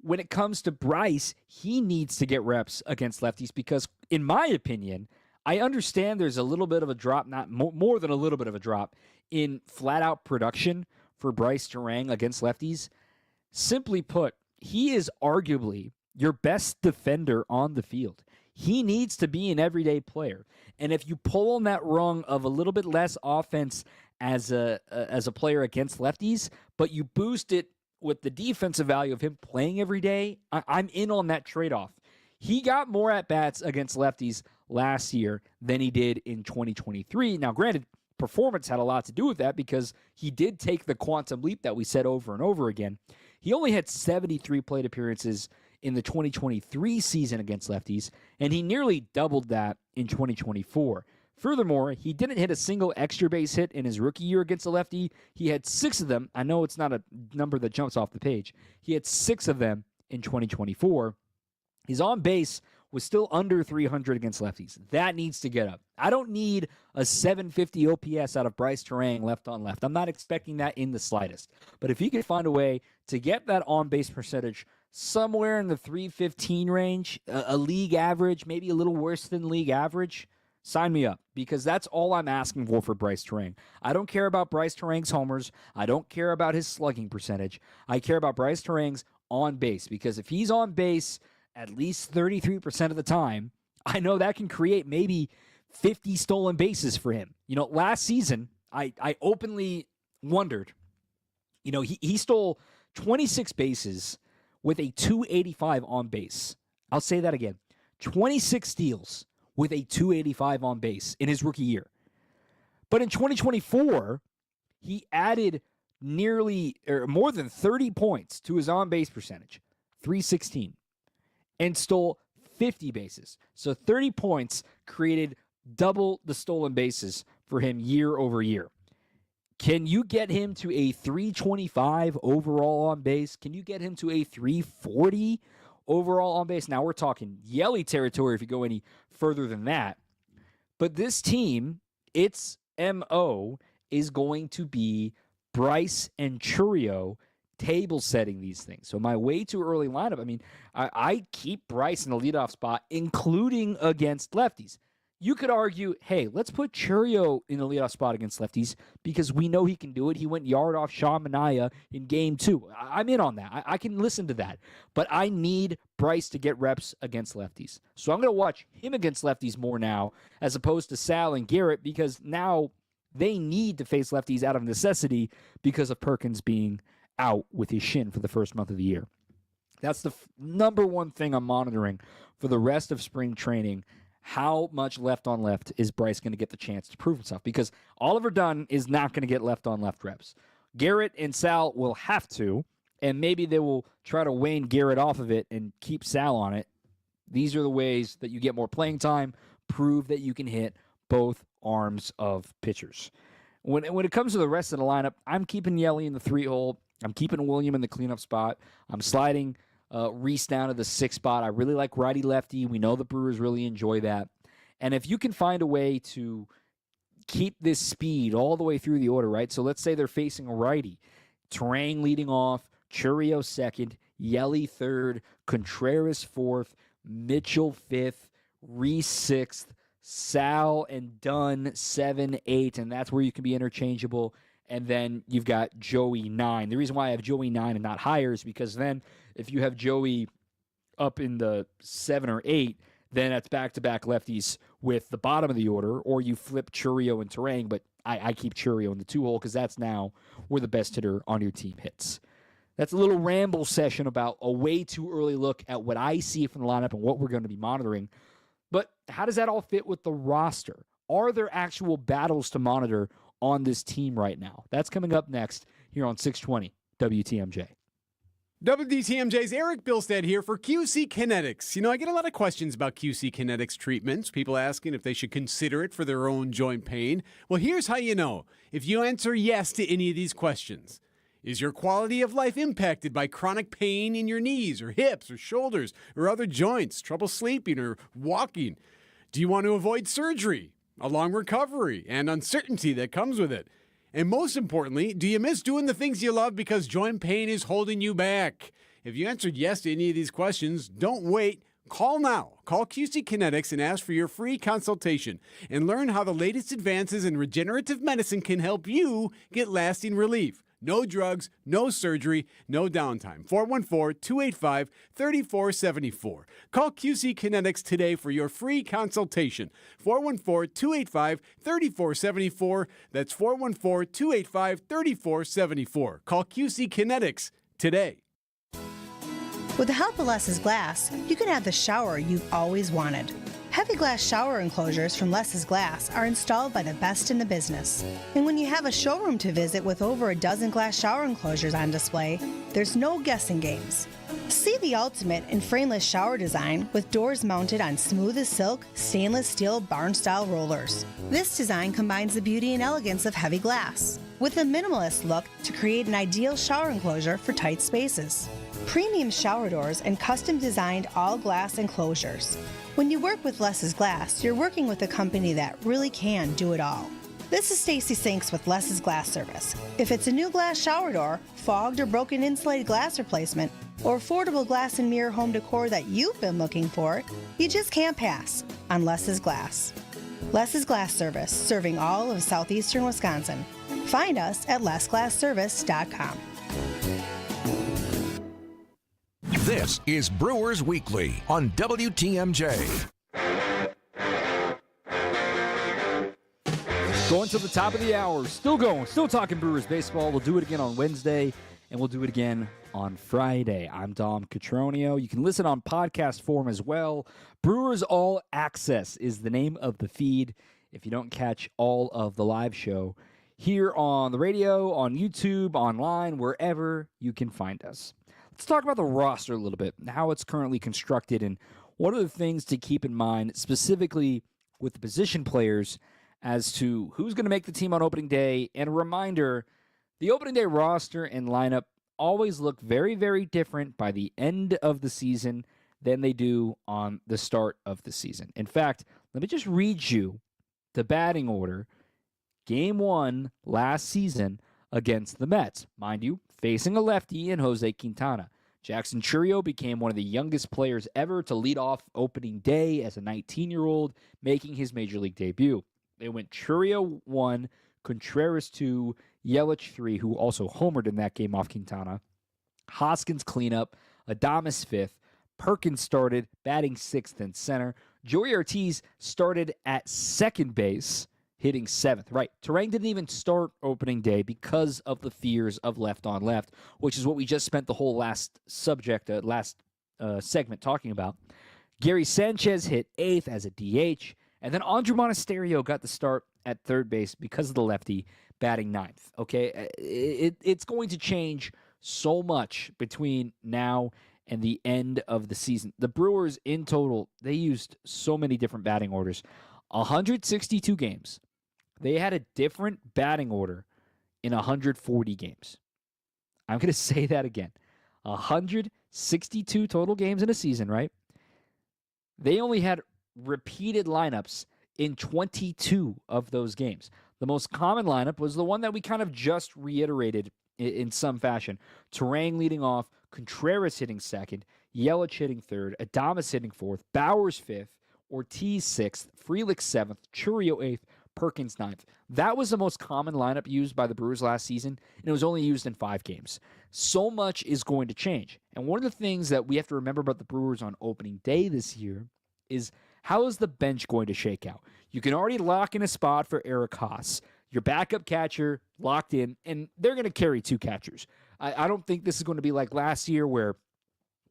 When it comes to Bryce, he needs to get reps against lefties because, in my opinion, I understand there's a little bit of a drop, not more than a little bit of a drop, in flat-out production for Bryce Terang against lefties. Simply put, he is arguably your best defender on the field. He needs to be an everyday player. And if you pull on that rung of a little bit less offense as a player against lefties, but you boost it with the defensive value of him playing every day, I'm in on that trade-off. He got more at-bats against lefties last year than he did in 2023. Now, granted, performance had a lot to do with that because he did take the quantum leap that we said over and over again. He only had 73 plate appearances in the 2023 season against lefties, and he nearly doubled that in 2024. Furthermore, he didn't hit a single extra base hit in his rookie year against a lefty. He had 6 of them. I know it's not a number that jumps off the page. He had 6 of them in 2024. His on base was still under 300 against lefties. That needs to get up. I don't need a 750 OPS out of Bryce Terang left on left. I'm not expecting that in the slightest. But if he could find a way to get that on base percentage somewhere in the 315 range, a league average, maybe a little worse than league average, sign me up, because that's all I'm asking for Bryce Terang. I don't care about Bryce Terang's homers. I don't care about his slugging percentage. I care about Bryce Terang's on base, because if he's on base at least 33% of the time, I know that can create maybe 50 stolen bases for him. You know, last season, I openly wondered, you know, he stole 26 bases with a 285 on base. I'll say that again. 26 steals with a 285 on base in his rookie year. But in 2024, he added more than 30 points to his on-base percentage, 316, and stole 50 bases. So 30 points created double the stolen bases for him year over year. Can you get him to a 325 overall on base? Can you get him to a 340 overall on base? Now we're talking Yelly territory if you go any further than that. But this team, its MO is going to be Bryce and Chourio table setting these things. So my way too early lineup, I mean, I keep Bryce in the leadoff spot, including against lefties. You could argue, hey, let's put Chourio in the leadoff spot against lefties because we know he can do it. He went yard off Sean Manaea in Game 2. I'm in on that. I can listen to that. But I need Bryce to get reps against lefties. So I'm going to watch him against lefties more now as opposed to Sal and Garrett, because now they need to face lefties out of necessity because of Perkins being out with his shin for the first month of the year. That's the number one thing I'm monitoring for the rest of spring training. How much left on left is Bryce going to get the chance to prove himself? Because Oliver Dunn is not going to get left on left reps. Garrett and Sal will have to, and maybe they will try to wane Garrett off of it and keep Sal on it. These are the ways that you get more playing time, prove that you can hit both arms of pitchers. When it comes to the rest of the lineup, I'm keeping Yelly in the 3-hole. I'm keeping William in the cleanup spot. I'm sliding Reese down to the 6th spot. I really like righty-lefty. We know the Brewers really enjoy that. And if you can find a way to keep this speed all the way through the order, right? So let's say they're facing a righty. Terang leading off, Chourio 2nd, Yelly 3rd, Contreras 4th, Mitchell 5th, Reese 6th, Sal and Dunn 7, 8, and that's where you can be interchangeable. And then you've got Joey 9. The reason why I have Joey 9 and not higher is because then if you have Joey up in the 7 or 8, then that's back-to-back lefties with the bottom of the order, or you flip Chourio and Terang, but I keep Chourio in the 2-hole because that's now where the best hitter on your team hits. That's a little ramble session about a way too early look at what I see from the lineup and what we're going to be monitoring. But how does that all fit with the roster? Are there actual battles to monitor on this team right now? That's coming up next here on 620 WTMJ. WTMJ's Eric Bilstead here for QC Kinetics. You know, I get a lot of questions about QC Kinetics treatments, people asking if they should consider it for their own joint pain. Well, here's how you know. If you answer yes to any of these questions. Is your quality of life impacted by chronic pain in your knees or hips or shoulders or other joints, trouble sleeping or walking? Do you want to avoid surgery, a long recovery, and uncertainty that comes with it? And most importantly, do you miss doing the things you love because joint pain is holding you back? If you answered yes to any of these questions, don't wait. Call now. Call QC Kinetics and ask for your free consultation and learn how the latest advances in regenerative medicine can help you get lasting relief. No drugs, no surgery, no downtime. 414-285-3474. Call QC Kinetics today for your free consultation. 414-285-3474. That's 414-285-3474. Call QC Kinetics today. With the help of Less's Glass, you can have the shower you've always wanted. Heavy glass shower enclosures from Less's Glass are installed by the best in the business. And when you have a showroom to visit with over a dozen glass shower enclosures on display, there's no guessing games. See the ultimate in frameless shower design with doors mounted on smooth as silk, stainless steel barn-style rollers. This design combines the beauty and elegance of heavy glass with a minimalist look to create an ideal shower enclosure for tight spaces. Premium shower doors and custom-designed all-glass enclosures. When you work with Less's Glass, you're working with a company that really can do it all. This is Stacy Sinks with Less's Glass Service. If it's a new glass shower door, fogged or broken insulated glass replacement, or affordable glass and mirror home decor that you've been looking for, you just can't pass on Less's Glass. Less's Glass Service, serving all of southeastern Wisconsin. Find us at lessglassservice.com. This is Brewers Weekly on WTMJ. Going to the top of the hour. Still going. Still talking Brewers baseball. We'll do it again on Wednesday, and we'll do it again on Friday. I'm Dom Cotroneo. You can listen on podcast form as well. Brewers All Access is the name of the feed. If you don't catch all of the live show here on the radio, on YouTube, online, wherever you can find us. Let's talk about the roster a little bit, how it's currently constructed, and what are the things to keep in mind, specifically with the position players, as to who's going to make the team on opening day. And a reminder, the opening day roster and lineup always look very, very different by the end of the season than they do on the start of the season. In fact, let me just read you the batting order. Game 1 last season against the Mets. Mind you, facing a lefty in Jose Quintana. Jackson Chourio became one of the youngest players ever to lead off opening day as a 19-year-old, making his major league debut. They went Chourio 1, Contreras 2, Yelich 3, who also homered in that game off Quintana. Hoskins cleanup, Adames 5th, Perkins started, batting 6th in center. Joey Ortiz started at second base, hitting 7th. Right, Terang didn't even start opening day because of the fears of left on left, which is what we just spent the whole last segment talking about. Gary Sanchez hit 8th as a DH, and then Andrew Monasterio got the start at third base because of the lefty, batting 9th. Okay, it's going to change so much between now and the end of the season. The Brewers, in total, they used so many different batting orders. 162 games. They had a different batting order in 140 games. I'm going to say that again. 162 total games in a season, right? They only had repeated lineups in 22 of those games. The most common lineup was the one that we kind of just reiterated in some fashion. Terang leading off, Contreras hitting second, Yelich hitting third, Adames hitting fourth, Bauers 5th, Ortiz 6th, Frelick 7th, Chourio 8th, Perkins 9th. That was the most common lineup used by the Brewers last season, and it was only used in 5 games. So much is going to change. And one of the things that we have to remember about the Brewers on opening day this year is, how is the bench going to shake out? You can already lock in a spot for Eric Haas. Your backup catcher locked in, and they're going to carry 2 catchers. I don't think this is going to be like last year where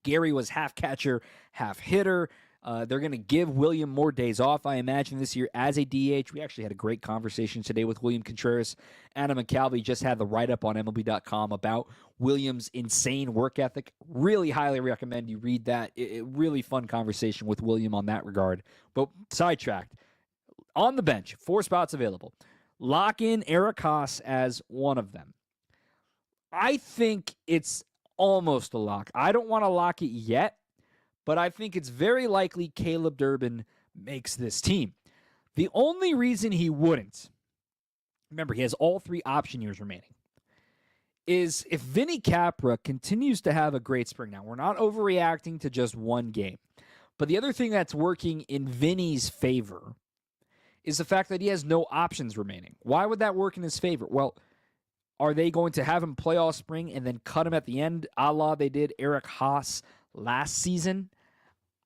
Gary was half catcher, half hitter. They're going to give William more days off, I imagine, this year as a DH. We actually had a great conversation today with William Contreras. Anna McCalvey just had the write-up on MLB.com about William's insane work ethic. Really highly recommend you read that. Really fun conversation with William on that regard. But sidetracked. On the bench, 4 spots available. Lock in Eric Haas as one of them. I think it's almost a lock. I don't want to lock it yet, but I think it's very likely Caleb Durbin makes this team. The only reason he wouldn't, remember, he has all 3 option years remaining, is if Vinny Capra continues to have a great spring. Now, we're not overreacting to just one game, but the other thing that's working in Vinny's favor is the fact that he has no options remaining. Why would that work in his favor? Well, are they going to have him play all spring and then cut him at the end, a la they did Eric Haas last season?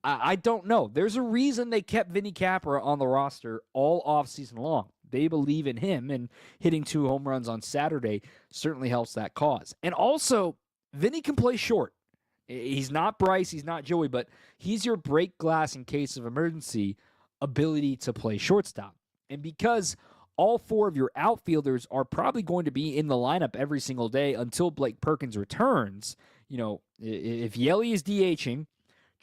I don't know. There's a reason they kept Vinny Capra on the roster all offseason long. They believe in him, and hitting 2 home runs on Saturday certainly helps that cause. And also, Vinny can play short. He's not Bryce, he's not Joey, but he's your break glass in case of emergency ability to play shortstop. And because all four of your outfielders are probably going to be in the lineup every single day until Blake Perkins returns, if Yelly is DHing,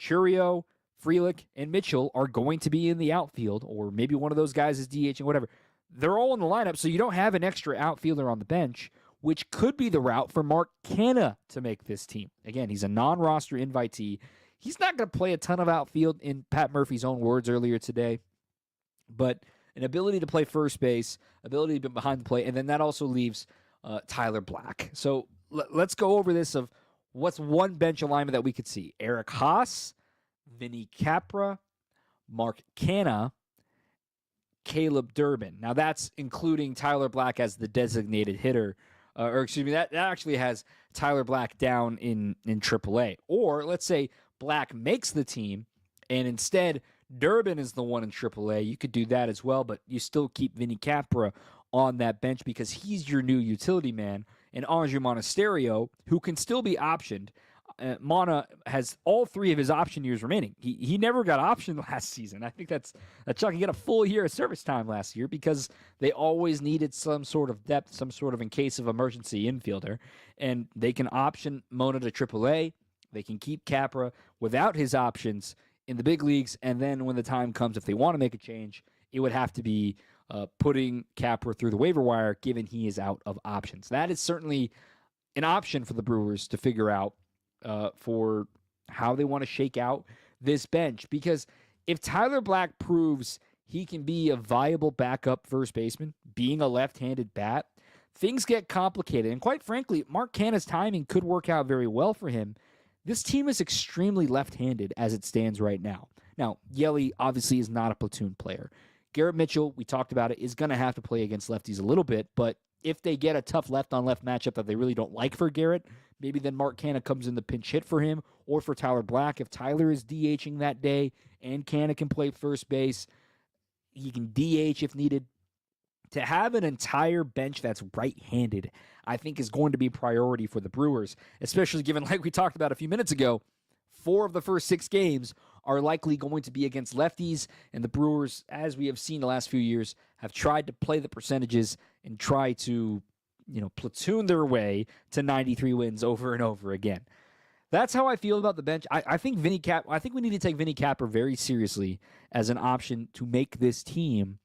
Churio, Frelick, and Mitchell are going to be in the outfield, or maybe one of those guys is DHing, whatever. They're all in the lineup, so you don't have an extra outfielder on the bench, which could be the route for Mark Canha to make this team. Again, he's a non-roster invitee. He's not going to play a ton of outfield, in Pat Murphy's own words earlier today, but an ability to play first base, ability to be behind the plate, and then that also leaves Tyler Black. So let's go over this of what's one bench alignment that we could see. Eric Haas, Vinny Capra, Mark Canha, Caleb Durbin. Now that's including Tyler Black as the designated hitter. That actually has Tyler Black down in AAA. Or let's say Black makes the team, and instead Durbin is the one in AAA. You could do that as well, but you still keep Vinny Capra on that bench because he's your new utility man. And Andrew Monasterio, who can still be optioned. Mana has all three of his option years remaining. He never got optioned last season. I think that's shocking. He got a full year of service time last year because they always needed some sort of depth, some sort of in case of emergency infielder. And they can option Mona to AAA. They can keep Capra without his options in the big leagues. And then when the time comes, if they want to make a change, it would have to be putting Capra through the waiver wire, given he is out of options. That is certainly an option for the Brewers to figure out for how they want to shake out this bench. Because if Tyler Black proves he can be a viable backup first baseman, being a left-handed bat, things get complicated. And quite frankly, Mark Canha's timing could work out very well for him. This team is extremely left-handed as it stands right now. Now, Yelly obviously is not a platoon player. Garrett Mitchell, we talked about it, is going to have to play against lefties a little bit, but if they get a tough left-on-left matchup that they really don't like for Garrett, maybe then Mark Canha comes in the pinch hit for him, or for Tyler Black. If Tyler is DHing that day and Canha can play first base, he can DH if needed. To have an entire bench that's right-handed, I think is going to be priority for the Brewers, especially given, like we talked about a few minutes ago, 4 of the first 6 games are likely going to be against lefties, and the Brewers, as we have seen the last few years, have tried to play the percentages and try to, platoon their way to 93 wins over and over again. That's how I feel about the bench. I think we need to take Vinny Capra very seriously as an option to make this team,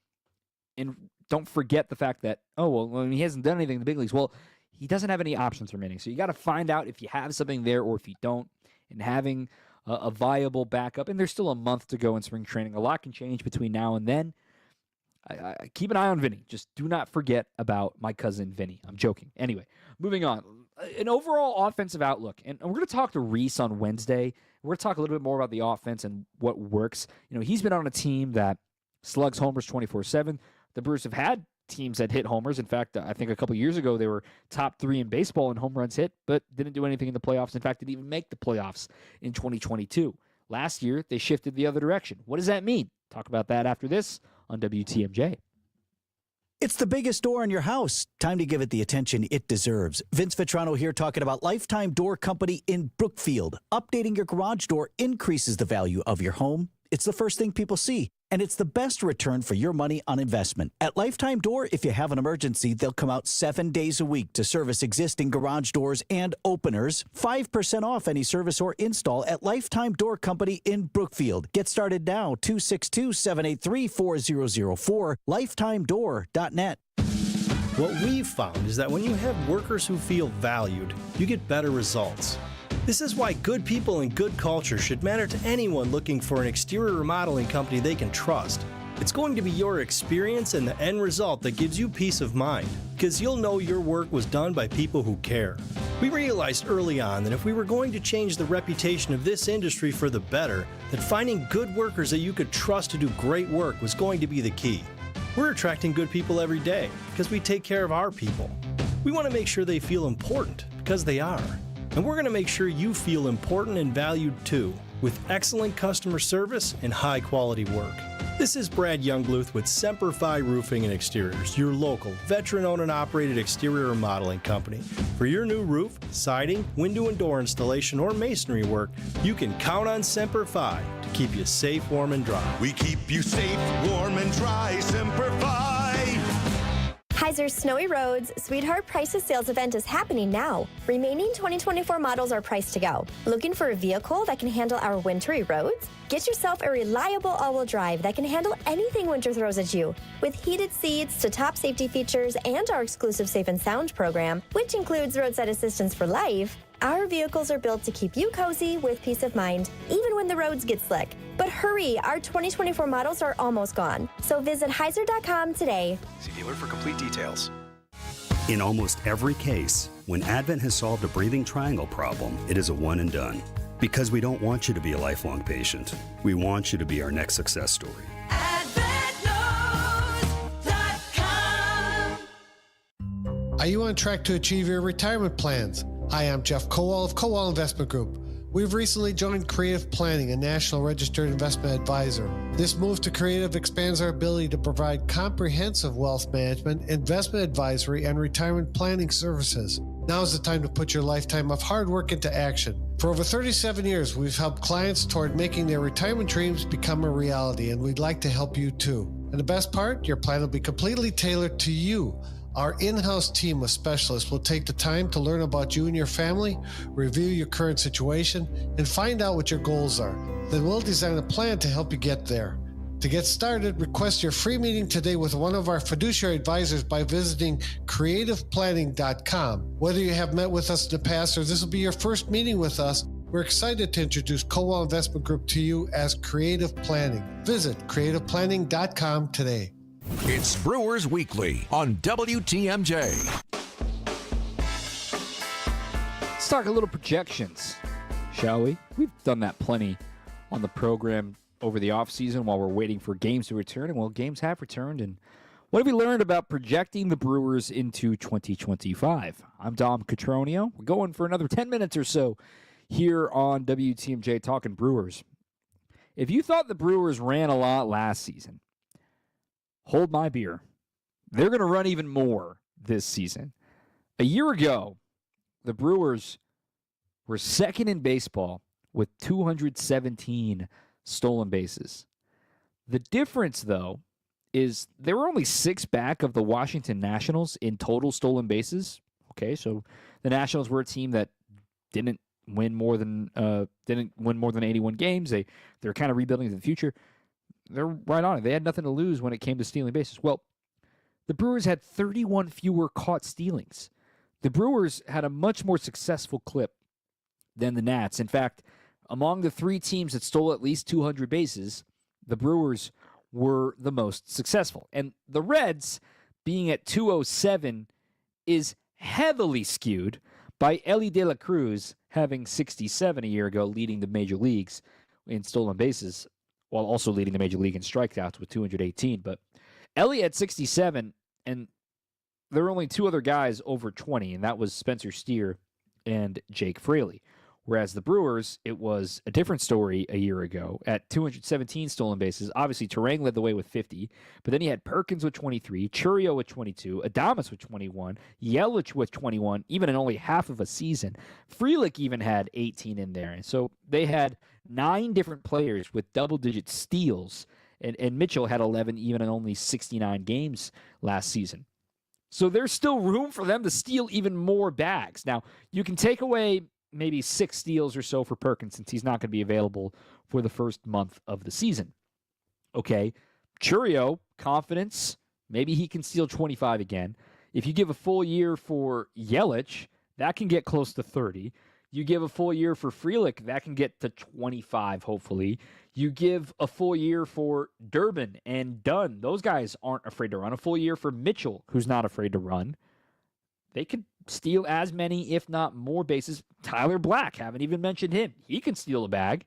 and don't forget the fact that, he hasn't done anything in the big leagues. Well, he doesn't have any options remaining, so you got to find out if you have something there or if you don't. And having a viable backup, and there's still a month to go in spring training. A lot can change between now and then. I keep an eye on Vinny. Just do not forget about my cousin Vinny. I'm joking. Anyway, moving on. An overall offensive outlook. And we're going to talk to Reese on Wednesday. We're going to talk a little bit more about the offense and what works. He's been on a team that slugs homers 24/7. The Brewers have had teams that hit homers. In fact, I think a couple years ago they were top 3 in baseball in home runs hit, but didn't do anything in the playoffs. In fact, didn't even make the playoffs in 2022. Last year, they shifted the other direction. What does that mean? Talk about that after this on WTMJ. It's the biggest door in your house. Time to give it the attention it deserves. Vince Vitrano here talking about Lifetime Door Company in Brookfield. Updating your garage door increases the value of your home. It's the first thing people see, and it's the best return for your money on investment. At Lifetime Door, if you have an emergency, they'll come out 7 days a week to service existing garage doors and openers. 5% off any service or install at Lifetime Door Company in Brookfield. Get started now, 262-783-4004, lifetimedoor.net. What we've found is that when you have workers who feel valued, you get better results. This is why good people and good culture should matter to anyone looking for an exterior remodeling company they can trust. It's going to be your experience and the end result that gives you peace of mind, because you'll know your work was done by people who care. We realized early on that if we were going to change the reputation of this industry for the better, that finding good workers that you could trust to do great work was going to be the key. We're attracting good people every day because we take care of our people. We want to make sure they feel important because they are. And we're going to make sure you feel important and valued too. with excellent customer service and high-quality work. This is Brad Youngbluth with Semper Fi Roofing and Exteriors, your local, veteran-owned and operated exterior remodeling company. For your new roof, siding, window and door installation, or masonry work, you can count on Semper Fi to keep you safe, warm, and dry. We keep you safe, warm, and dry. Semper Fi. Heiser's Snowy Roads Sweetheart Prices sales event is happening now. Remaining 2024 models are priced to go. Looking for a vehicle that can handle our wintry roads? Get yourself a reliable all-wheel drive that can handle anything winter throws at you. With heated seats to top safety features and our exclusive Safe and Sound program, which includes roadside assistance for life, our vehicles are built to keep you cozy with peace of mind, even when the roads get slick. But hurry, our 2024 models are almost gone. So visit Heiser.com today. See dealer for complete details. In almost every case, when Advent has solved a breathing triangle problem, it is a one and done. Because we don't want you to be a lifelong patient. We want you to be our next success story. Are you on track to achieve your retirement plans? Hi, I'm Jeff Kowal of Kowal Investment Group. We've recently joined Creative Planning, a national registered investment advisor. This move to Creative expands our ability to provide comprehensive wealth management, investment advisory, and retirement planning services. Now is the time to put your lifetime of hard work into action. For over 37 years, we've helped clients toward making their retirement dreams become a reality, and we'd like to help you too. And the best part, your plan will be completely tailored to you. Our in-house team of specialists will take the time to learn about you and your family, review your current situation, and find out what your goals are. Then we'll design a plan to help you get there. To get started, request your free meeting today with one of our fiduciary advisors by visiting creativeplanning.com. Whether you have met with us in the past or this will be your first meeting with us, we're excited to introduce Kowal Investment Group to you as Creative Planning. Visit creativeplanning.com today. It's Brewers Weekly on WTMJ. Let's talk a little projections, shall we? We've done that plenty on the program over the offseason while we're waiting for games to return. And, well, games have returned. And what have we learned about projecting the Brewers into 2025? I'm Dom Cotroneo. We're going for another 10 minutes or so here on WTMJ Talking Brewers. If you thought the Brewers ran a lot last season, hold my beer. They're going to run even more this season. A year ago, the Brewers were second in baseball with 217 stolen bases. The difference, though, is they were only 6 back of the Washington Nationals in total stolen bases. Okay, so the Nationals were a team that didn't win more than 81 games. They're kind of rebuilding for the future. They're right on it. They had nothing to lose when it came to stealing bases. Well, the Brewers had 31 fewer caught stealings. The Brewers had a much more successful clip than the Nats. In fact, among the 3 teams that stole at least 200 bases, the Brewers were the most successful. And the Reds, being at 207, is heavily skewed by Elly De La Cruz having 67 a year ago, leading the major leagues in stolen bases, while also leading the major league in strikeouts with 218. But Elly had 67, and there were only 2 other guys over 20, and that was Spencer Steer and Jake Fraley. Whereas the Brewers, it was a different story a year ago at 217 stolen bases. Obviously, Turang led the way with 50, but then you had Perkins with 23, Chourio with 22, Adames with 21, Yelich with 21, even in only half of a season. Frelick even had 18 in there. And so they had 9 different players with double-digit steals, and Mitchell had 11 even in only 69 games last season. So there's still room for them to steal even more bags. Now, you can take away maybe 6 steals or so for Perkins since he's not going to be available for the first month of the season. Okay, Chourio, confidence, maybe he can steal 25 again. If you give a full year for Yelich, that can get close to 30. You give a full year for Frelick, that can get to 25, hopefully. You give a full year for Durbin and Dunn. Those guys aren't afraid to run. A full year for Mitchell, who's not afraid to run. They could steal as many, if not more, bases. Tyler Black, haven't even mentioned him. He can steal a bag.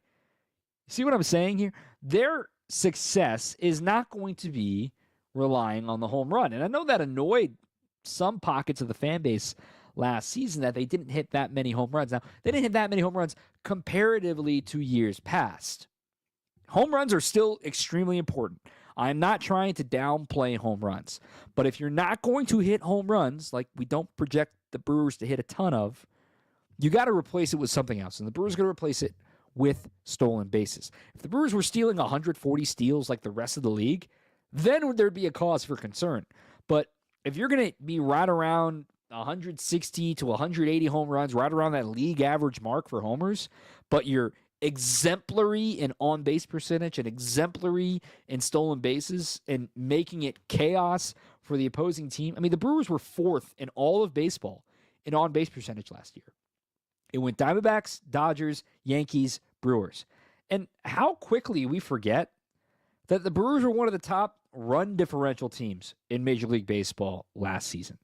See what I'm saying here? Their success is not going to be relying on the home run. And I know that annoyed some pockets of the fan base last season that they didn't hit that many home runs. Now, they didn't hit that many home runs comparatively to years past. Home runs are still extremely important. I'm not trying to downplay home runs. But if you're not going to hit home runs, like we don't project the Brewers to hit a ton of, you got to replace it with something else. And the Brewers are going to replace it with stolen bases. If the Brewers were stealing 140 steals like the rest of the league, then there'd be a cause for concern. But if you're going to be right around 160 to 180 home runs, right around that league average mark for homers, but you're exemplary in on-base percentage and exemplary in stolen bases and making it chaos for the opposing team. I mean, the Brewers were 4th in all of baseball in on-base percentage last year. It went Diamondbacks, Dodgers, Yankees, Brewers. And how quickly we forget that the Brewers were one of the top run differential teams in Major League Baseball last season.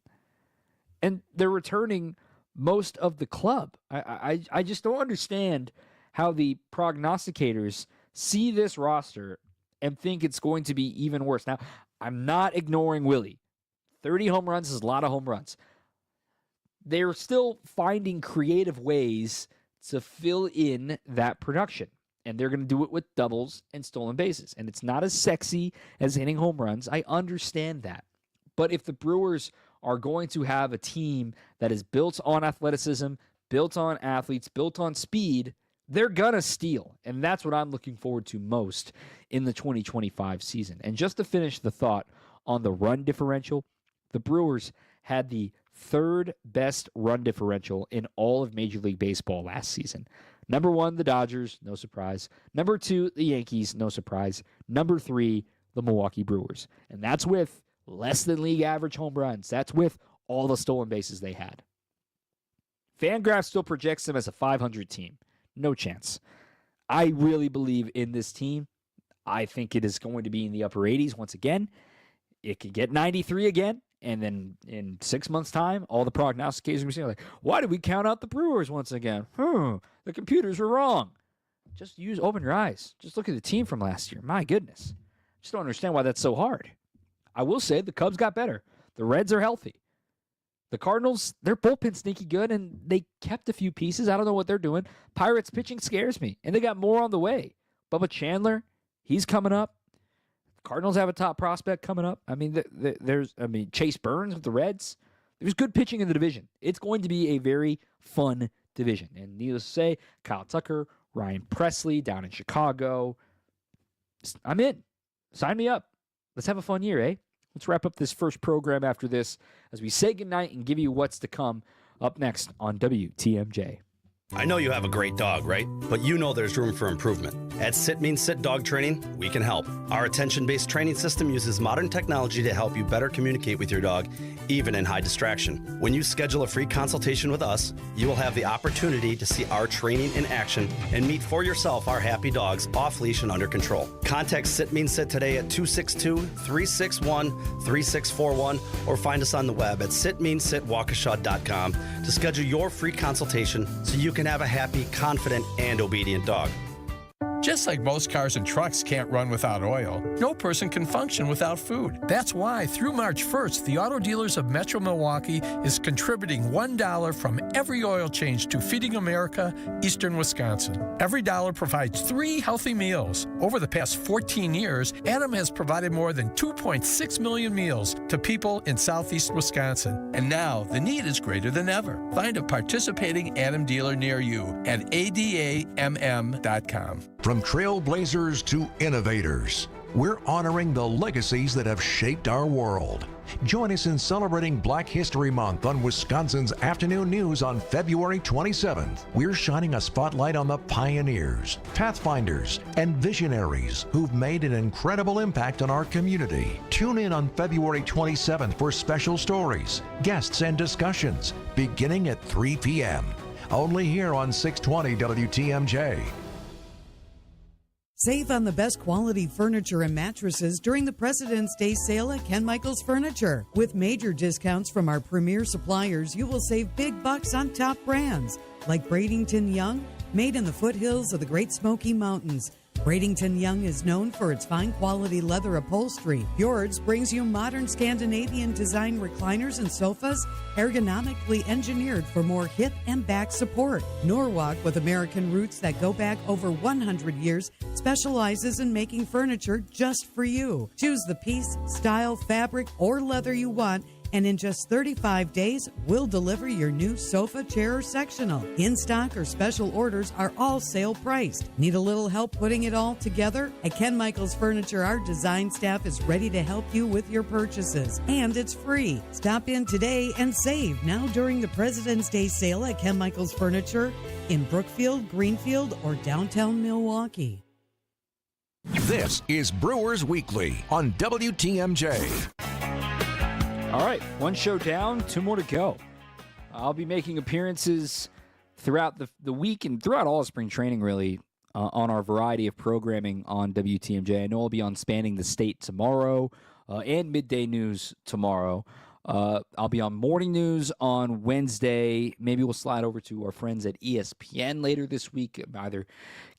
And they're returning most of the club. I just don't understand how the prognosticators see this roster and think it's going to be even worse. Now, I'm not ignoring Willie. 30 home runs is a lot of home runs. They're still finding creative ways to fill in that production. And they're going to do it with doubles and stolen bases. And it's not as sexy as hitting home runs. I understand that. But if the Brewers are going to have a team that is built on athleticism, built on athletes, built on speed, they're going to steal. And that's what I'm looking forward to most in the 2025 season. And just to finish the thought on the run differential, the Brewers had the 3rd best run differential in all of Major League Baseball last season. Number 1, the Dodgers, no surprise. Number 2, the Yankees, no surprise. Number 3, the Milwaukee Brewers. And that's with less than league average home runs. That's with all the stolen bases they had. FanGraphs still projects them as a 500 team. No chance. I really believe in this team. I think it is going to be in the upper 80s once again. It could get 93 again. And then in 6 months' time, all the prognosticators are going to be like, why did we count out the Brewers once again? The computers were wrong. Just open your eyes. Just look at the team from last year. My goodness. Just don't understand why that's so hard. I will say the Cubs got better. The Reds are healthy. The Cardinals, their bullpen sneaky good, and they kept a few pieces. I don't know what they're doing. Pirates pitching scares me, and they got more on the way. Bubba Chandler, he's coming up. Cardinals have a top prospect coming up. I mean, there's Chase Burns with the Reds. There's good pitching in the division. It's going to be a very fun division. And needless to say, Kyle Tucker, Ryan Presley down in Chicago. I'm in. Sign me up. Let's have a fun year, eh? Let's wrap up this first program after this as we say goodnight and give you what's to come up next on WTMJ. I know you have a great dog, right? But you know there's room for improvement. At Sit Means Sit Dog Training, we can help. Our attention-based training system uses modern technology to help you better communicate with your dog, even in high distraction. When you schedule a free consultation with us, you will have the opportunity to see our training in action and meet for yourself our happy dogs off leash and under control. Contact Sit Means Sit today at 262-361-3641 or find us on the web at sitmeansitwaukesha.com to schedule your free consultation so you can have a happy, confident, and obedient dog. Just like most cars and trucks can't run without oil, no person can function without food. That's why through March 1st, the Auto Dealers of Metro Milwaukee is contributing $1 from every oil change to Feeding America, Eastern Wisconsin. Every dollar provides 3 healthy meals. Over the past 14 years, Adam has provided more than 2.6 million meals to people in Southeast Wisconsin. And now the need is greater than ever. Find a participating Adam dealer near you at adamm.com. From trailblazers to innovators, we're honoring the legacies that have shaped our world. Join us in celebrating Black History Month on Wisconsin's Afternoon News on February 27th. We're shining a spotlight on the pioneers, pathfinders, and visionaries who've made an incredible impact on our community. Tune in on February 27th for special stories, guests, and discussions beginning at 3 p.m. Only here on 620 WTMJ. Save on the best quality furniture and mattresses during the President's Day sale at Ken Michaels Furniture. With major discounts from our premier suppliers, you will save big bucks on top brands like Bradenton Young, made in the foothills of the Great Smoky Mountains. Bradenton Young is known for its fine quality leather upholstery. Fjords brings you modern Scandinavian design recliners and sofas, ergonomically engineered for more hip and back support. Norwalk, with American roots that go back over 100 years, specializes in making furniture just for you. Choose the piece, style, fabric, or leather you want, and in just 35 days, we'll deliver your new sofa, chair, or sectional. In-stock or special orders are all sale priced. Need a little help putting it all together? At Ken Michaels Furniture, our design staff is ready to help you with your purchases, and it's free. Stop in today and save now during the President's Day sale at Ken Michaels Furniture in Brookfield, Greenfield, or downtown Milwaukee. This is Brewers Weekly on WTMJ. All right, one show down, two more to go. I'll be making appearances throughout the week and throughout all of spring training, really, on our variety of programming on WTMJ. I know I'll be on Spanning the State tomorrow and Midday News tomorrow. I'll be on Morning News on Wednesday. Maybe we'll slide over to our friends at ESPN later this week, either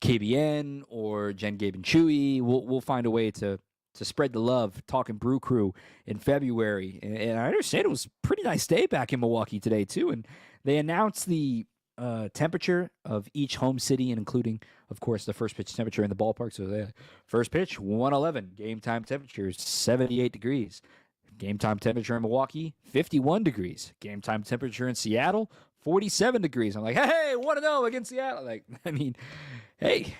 KBN or Jen, Gabe, and Chewy. We'll find a way to spread the love, talking Brew Crew in February. And I understand it was a pretty nice day back in Milwaukee today, too. And they announced the temperature of each home city, and including, of course, the first pitch temperature in the ballpark. So the first pitch, 111. Game time temperature is 78 degrees. Game time temperature in Milwaukee, 51 degrees. Game time temperature in Seattle, 47 degrees. I'm like, hey, 1-0 against Seattle. Like, I mean, hey,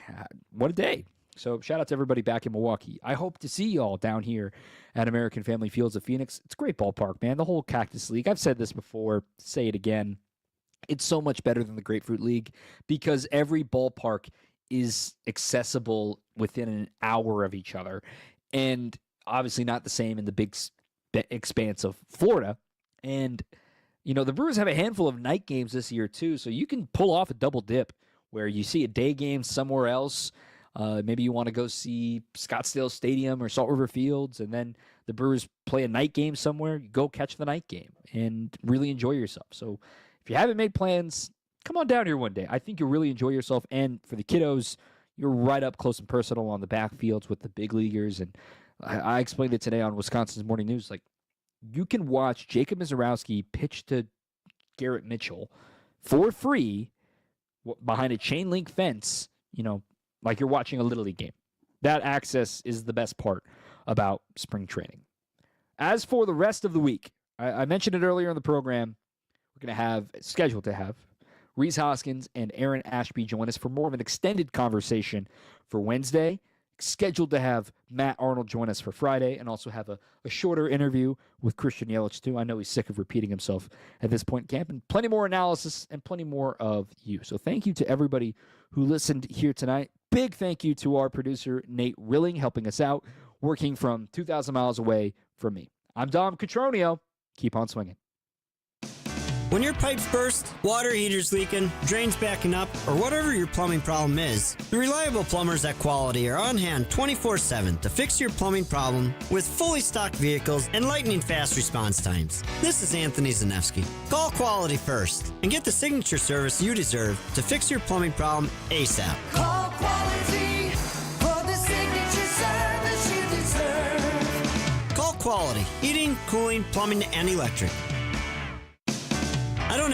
what a day. So shout out to everybody back in Milwaukee. I hope to see you all down here at American Family Fields of Phoenix. It's a great ballpark, man. The whole Cactus League. I've said this before, say it again. It's so much better than the Grapefruit League because every ballpark is accessible within an hour of each other. And obviously not the same in the big expanse of Florida. And, you know, the Brewers have a handful of night games this year too, so you can pull off a double dip where you see a day game somewhere else. Maybe you want to go see Scottsdale Stadium or Salt River Fields, and then the Brewers play a night game somewhere. You go catch the night game and really enjoy yourself. So if you haven't made plans, come on down here one day. I think you'll really enjoy yourself. And for the kiddos, you're right up close and personal on the backfields with the big leaguers. And I explained it today on Wisconsin's Morning News. Like, you can watch Jacob Mizorowski pitch to Garrett Mitchell for free behind a chain link fence, you know, like you're watching a Little League game. That access is the best part about spring training. As for the rest of the week, I mentioned it earlier in the program, we're going to have, scheduled to have, Reese Hoskins and Aaron Ashby join us for more of an extended conversation for Wednesday. Scheduled to have Matt Arnold join us for Friday, and also have a shorter interview with Christian Yelich, too. I know he's sick of repeating himself at this point in camp, and plenty more analysis and plenty more of you. So thank you to everybody who listened here tonight. Big thank you to our producer, Nate Rilling, helping us out, working from 2,000 miles away from me. I'm Dom Cotroneo. Keep on swinging. When your pipes burst, water heater's leaking, drains backing up, or whatever your plumbing problem is, the reliable plumbers at Quality are on hand 24/7 to fix your plumbing problem with fully stocked vehicles and lightning-fast response times. This is Anthony Zanevsky. Call Quality first and get the signature service you deserve to fix your plumbing problem ASAP. Call Quality for the signature service you deserve. Call Quality. Heating, cooling, plumbing, and electric. I don't